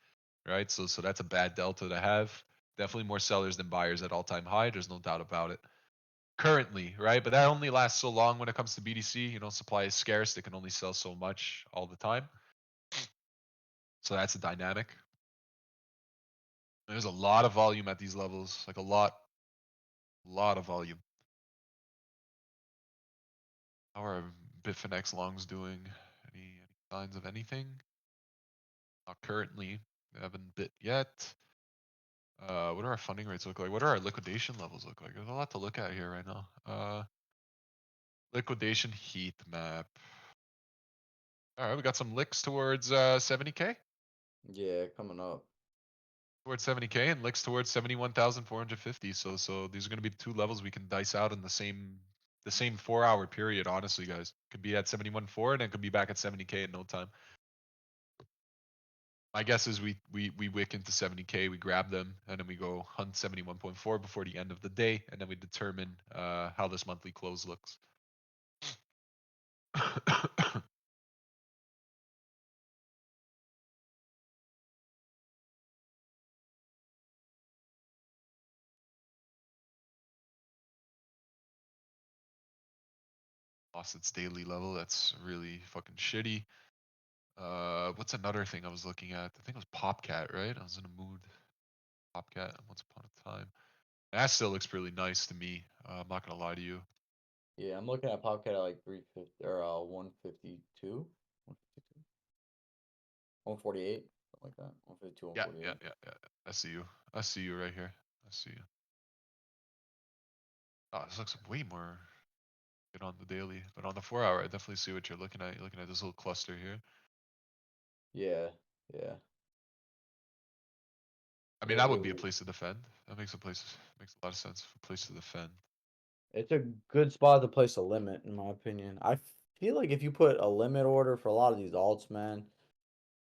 right? So that's a bad delta to have. Definitely more sellers than buyers at all time high. There's no doubt about it. Currently, right? But that only lasts so long when it comes to BDC. You know, supply is scarce. They can only sell so much all the time. So that's a dynamic. There's a lot of volume at these levels, like a lot of volume. How are Bitfinex longs doing? Any signs of anything? Not currently. We haven't bit yet. What do our funding rates look like? What do our liquidation levels look like? There's a lot to look at here right now. Liquidation heat map. All right, we got some licks towards 70K. Yeah, coming up. Towards 70K and licks towards 71,450. So these are going to be the two levels we can dice out in the same 4 hour period. Honestly, guys, could be at 71.4 and then could be back at 70K in no time. My guess is we wick into 70K, we grab them, and then we go hunt 71.4 before the end of the day, and then we determine how this monthly close looks. Lost its daily level. That's really fucking shitty. What's another thing I was looking at? I think it was Popcat, right? I was in a mood. Popcat once upon a time. That still looks really nice to me. I'm not gonna lie to you. Yeah, I'm looking at Popcat at like 350 or 152, 152, 148, something like that. 152, Yeah, yeah, 148. yeah, yeah. I see you. I see you right here. I see you. Oh, this looks way more good on the daily, but on the 4 hour, I definitely see what you're looking at. You're looking at this little cluster here. Yeah, yeah. I mean, It, that it would be a was place to defend. That makes a lot of sense. A place to defend. it's a good spot to place a limit, in my opinion. I feel like if you put a limit order for a lot of these alts, man,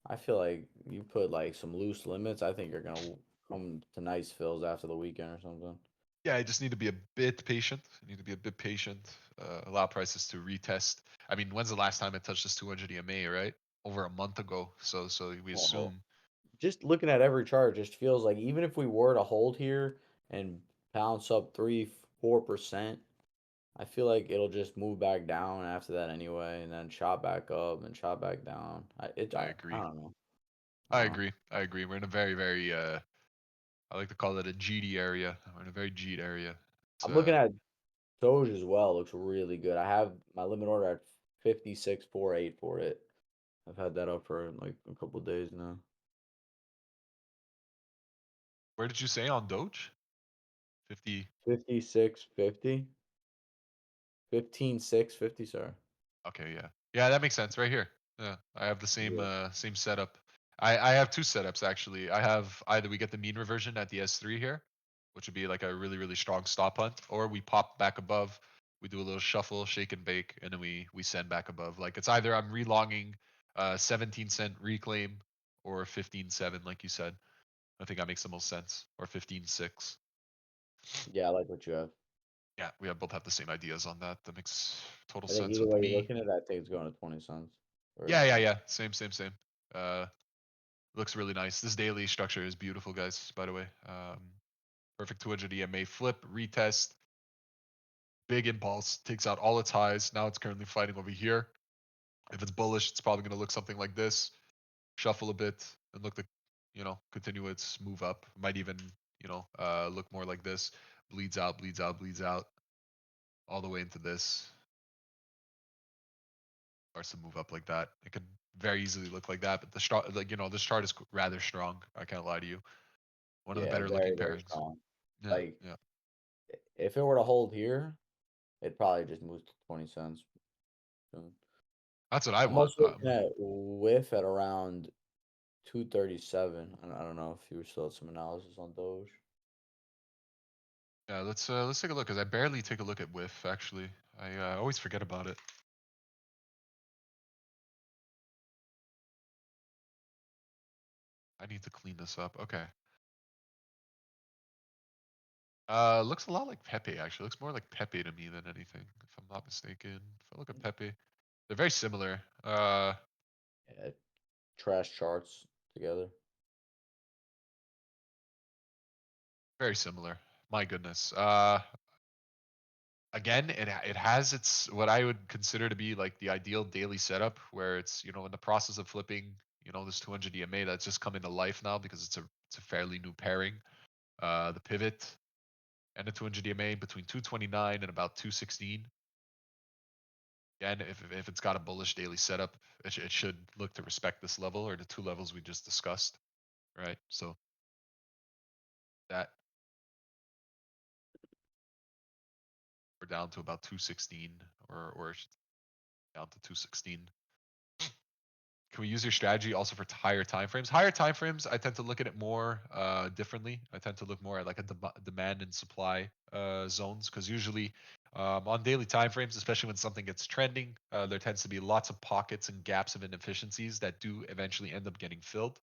I feel like you put like some loose limits. I think you're gonna come to nice fills after the weekend or something. Yeah, I just need to be a bit patient. I need to be a bit patient. Allow prices to retest. I mean, when's the last time it touched this 200 EMA, right? Over a month ago. So we Oh, assume. just looking at every chart, just feels like even if we were to hold here and bounce up 3, 4%, I feel like it'll just move back down after that anyway, and then chop back up and chop back down. I I agree. don't know. I I don't know. agree. I agree. We're in a very, very I like to call it a GD area. We're in a very GD area. It's I'm looking at Doge as well. Looks really good. I have my limit order at 56.48 for it. I've had that up for like a couple days now. where did you say on Doge? 50. 56.50. 15.650, sorry. Okay, yeah. Yeah, that makes sense right here. Yeah. I have the same Yeah. same setup. I have two setups actually. I have either we get the mean reversion at the S3 here, which would be like a really, really strong stop hunt, or we pop back above, we do a little shuffle, shake and bake, and then we send back above. Like it's either I'm relonging 17-cent reclaim or 15.7, like you said. I think that makes the most sense. Or 15.6. Yeah, I like what you have. Yeah, we have both have the same ideas on that. That makes total I think sense either with way you're me. looking at that thing's going to 20 cents. Or Yeah, yeah, yeah. Same, same, same. Uh, looks really nice. This daily structure is beautiful, guys. By the way, perfect 200 EMA flip retest. Big impulse takes out all its highs. Now it's currently fighting over here. If it's bullish, it's probably going to look something like this. Shuffle a bit and look to, continue its move up. Might even, look more like this. Bleeds out, bleeds out, bleeds out, all the way into this. Starts to move up like that. It could very easily look like that, but this chart is rather strong. I can't lie to you. One of the yeah, better very, looking very pairings. strong. Yeah, Like yeah. if it were to hold here, it probably just moves to 20 cents soon. That's what I I'm want. also looking at whiff at around 237. I don't know if you still have some analysis on Doge. Yeah, let's take a look because I barely take a look at whiff actually. I always forget about it. I need to clean this up. Okay. Looks a lot like Pepe actually. Looks more like Pepe to me than anything, if I'm not mistaken. If I look at Pepe, they're very similar. Yeah, trash charts together. Very similar. My goodness. Again, it has its what I would consider to be like the ideal daily setup where it's in the process of flipping this 200 EMA that's just coming to life now because it's a fairly new pairing. The pivot and the 200 EMA between 229 and about 216. Again, if it's got a bullish daily setup, it should look to respect this level or the two levels we just discussed, right? So that we're down to about 216 or down to 216. Can we use your strategy also for higher time frames? Higher time frames, I tend to look at it more differently. I tend to look more at like a demand and supply zones because usually on daily time frames, especially when something gets trending, there tends to be lots of pockets and gaps of inefficiencies that do eventually end up getting filled.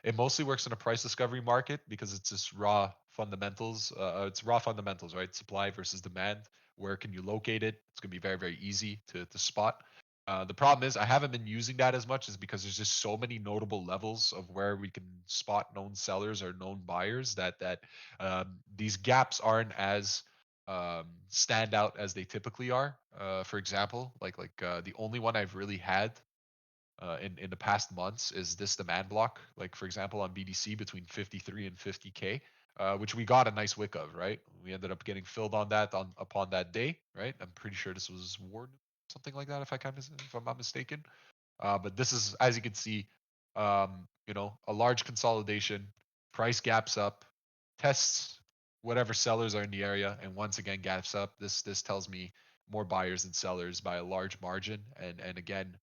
It mostly works in a price discovery market because it's just raw fundamentals. It's raw fundamentals, right? Supply versus demand. Where can you locate it? It's going to be very, very easy to spot. The problem is I haven't been using that as much is because there's just so many notable levels of where we can spot known sellers or known buyers that these gaps aren't as stand out as they typically are. For example, the only one I've really had in the past months is this demand block. Like for example, on BDC between 53 and 50K, which we got a nice wick of. Right, we ended up getting filled on that on upon that day. Right, I'm pretty sure this was Ward, something like that, if I'm not mistaken. But this is, as you can see, a large consolidation, price gaps up, tests whatever sellers are in the area, and once again gaps up. This tells me more buyers than sellers by a large margin, and again,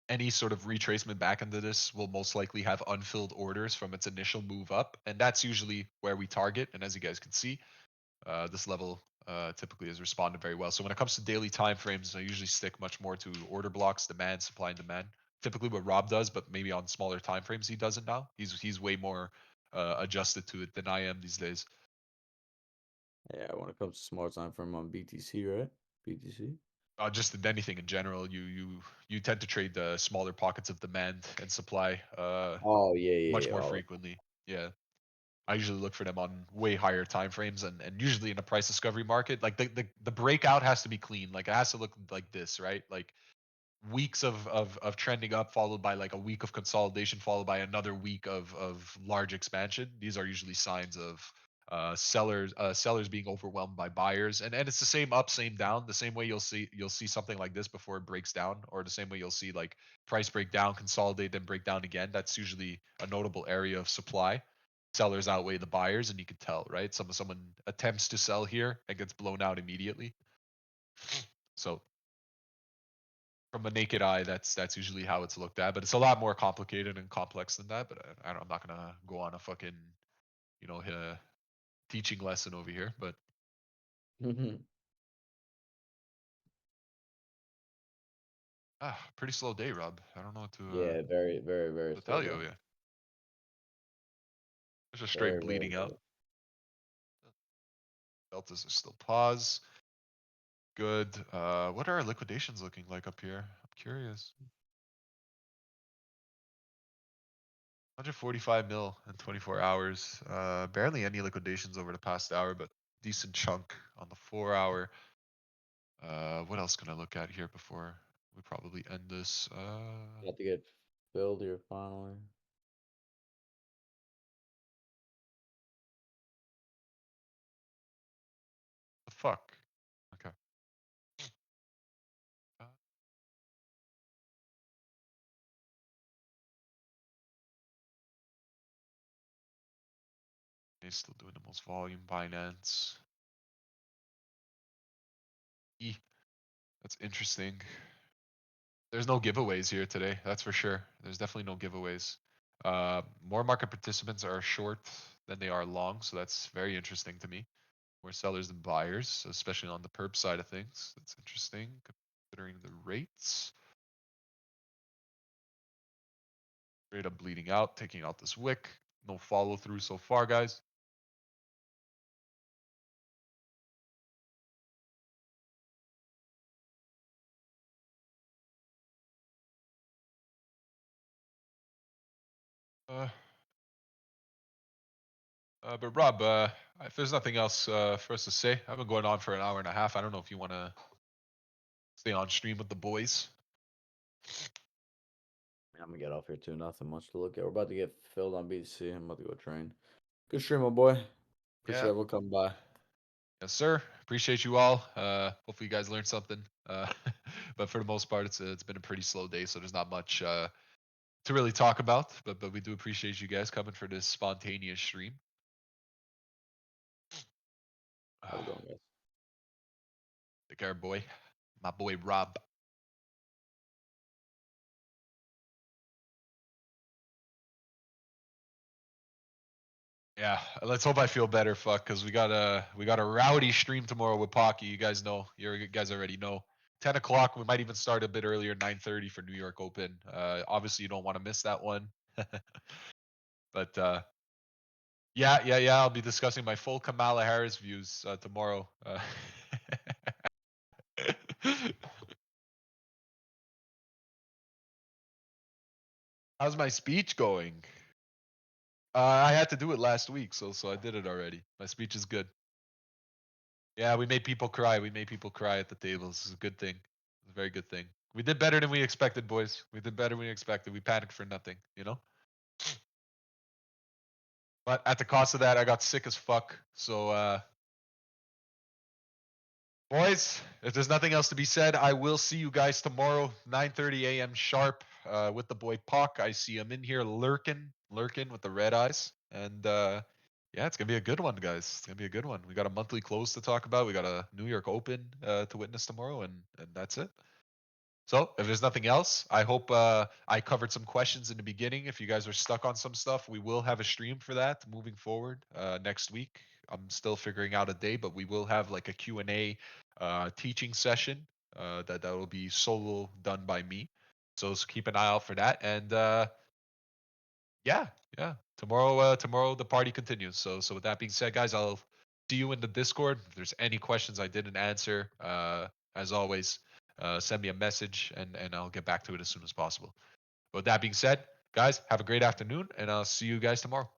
any sort of retracement back into this will most likely have unfilled orders from its initial move up, and that's usually where we target. And as you guys can see, this level typically has responded very well. So when it comes to daily time frames, I usually stick much more to order blocks, demand, supply, and demand. Typically, what Rob does, but maybe on smaller time frames, he doesn't now. He's way more adjusted to it than I am these days. Yeah, when it comes to smart time frame on BTC, right? BTC. Just in anything in general, you tend to trade the smaller pockets of demand and supply Oh yeah, yeah, much yeah. more All frequently. Yeah. I usually look for them on way higher time frames, and usually in a price discovery market, like the breakout has to be clean. Like it has to look like this, right? Like weeks of trending up followed by like a week of consolidation followed by another week of large expansion. These are usually signs of sellers being overwhelmed by buyers, and it's the same up same down. The same way you'll see something like this before it breaks down, or the same way you'll see like price break down, consolidate, then break down again. That's usually a notable area of supply. Sellers outweigh the buyers, and you can tell, right? Someone attempts to sell here and gets blown out immediately. So from a naked eye, that's usually how it's looked at. But it's a lot more complicated and complex than that. But I'm not gonna go on a fucking teaching lesson over here. But Mhm. pretty slow day, Rob. I don't know what Yeah, very, very, very to slow tell you. day. Yeah, there's a straight Very, very bleeding out. slow. Deltas are still pause. Good. What are our liquidations looking like up here? I'm curious. 145 mil in 24 hours. Barely any liquidations over the past hour, but decent chunk on the 4 hour. What else can I look at here before we probably end this? Got to get filled here finally. The fuck? Okay. Uh, he's still doing the most volume. Binance. E. That's interesting. There's no giveaways here today. That's for sure. There's definitely no giveaways. More market participants are short than they are long, so that's very interesting to me. More sellers than buyers, especially on the perp side of things. That's interesting considering the rates. Straight up bleeding out, taking out this wick. No follow through so far, guys. Uh, but Rob, if there's nothing else for us to say, I've been going on for an hour and a half. I don't know if you want to stay on stream with the boys. I'm gonna get off here too. Nothing much to look at. We're about to get filled on BTC. I'm about to go train. Good stream, my boy. Appreciate Yeah. everyone coming by. Yes, sir. Appreciate you all. Hopefully you guys learned something. But for the most part, it's been a pretty slow day, so there's not much to really talk about. But we do appreciate you guys coming for this spontaneous stream. Have a good one, guys. Take care, boy. My boy Rob. Yeah, let's hope I feel better, fuck, because we got a rowdy stream tomorrow with Pocky. You guys know, you guys already know. 10 o'clock. We might even start a bit earlier, 9:30 for New York Open. Obviously, you don't want to miss that one. But yeah. I'll be discussing my full Kamala Harris views tomorrow. How's my speech going? I had to do it last week, so I did it already. My speech is good. Yeah, we made people cry. We made people cry at the tables. It's a good thing. It's a very good thing. We did better than we expected, boys. We did better than we expected. We panicked for nothing, you know? But at the cost of that, I got sick as fuck. So boys, if there's nothing else to be said, I will see you guys tomorrow, 9:30 a.m. sharp, with the boy Puck. I see him in here lurking with the red eyes. And yeah, it's gonna be a good one, guys. It's gonna be a good one. We got a monthly close to talk about. We got a New York Open to witness tomorrow, and that's it. So, if there's nothing else, I hope I covered some questions in the beginning. If you guys are stuck on some stuff, we will have a stream for that moving forward next week. I'm still figuring out a day, but we will have like a Q&A teaching session that will be solo done by me. So keep an eye out for that. And yeah, yeah. Tomorrow the party continues. So with that being said, guys, I'll see you in the Discord. If there's any questions I didn't answer, as always, send me a message and I'll get back to it as soon as possible. But with that being said, guys, have a great afternoon, and I'll see you guys tomorrow.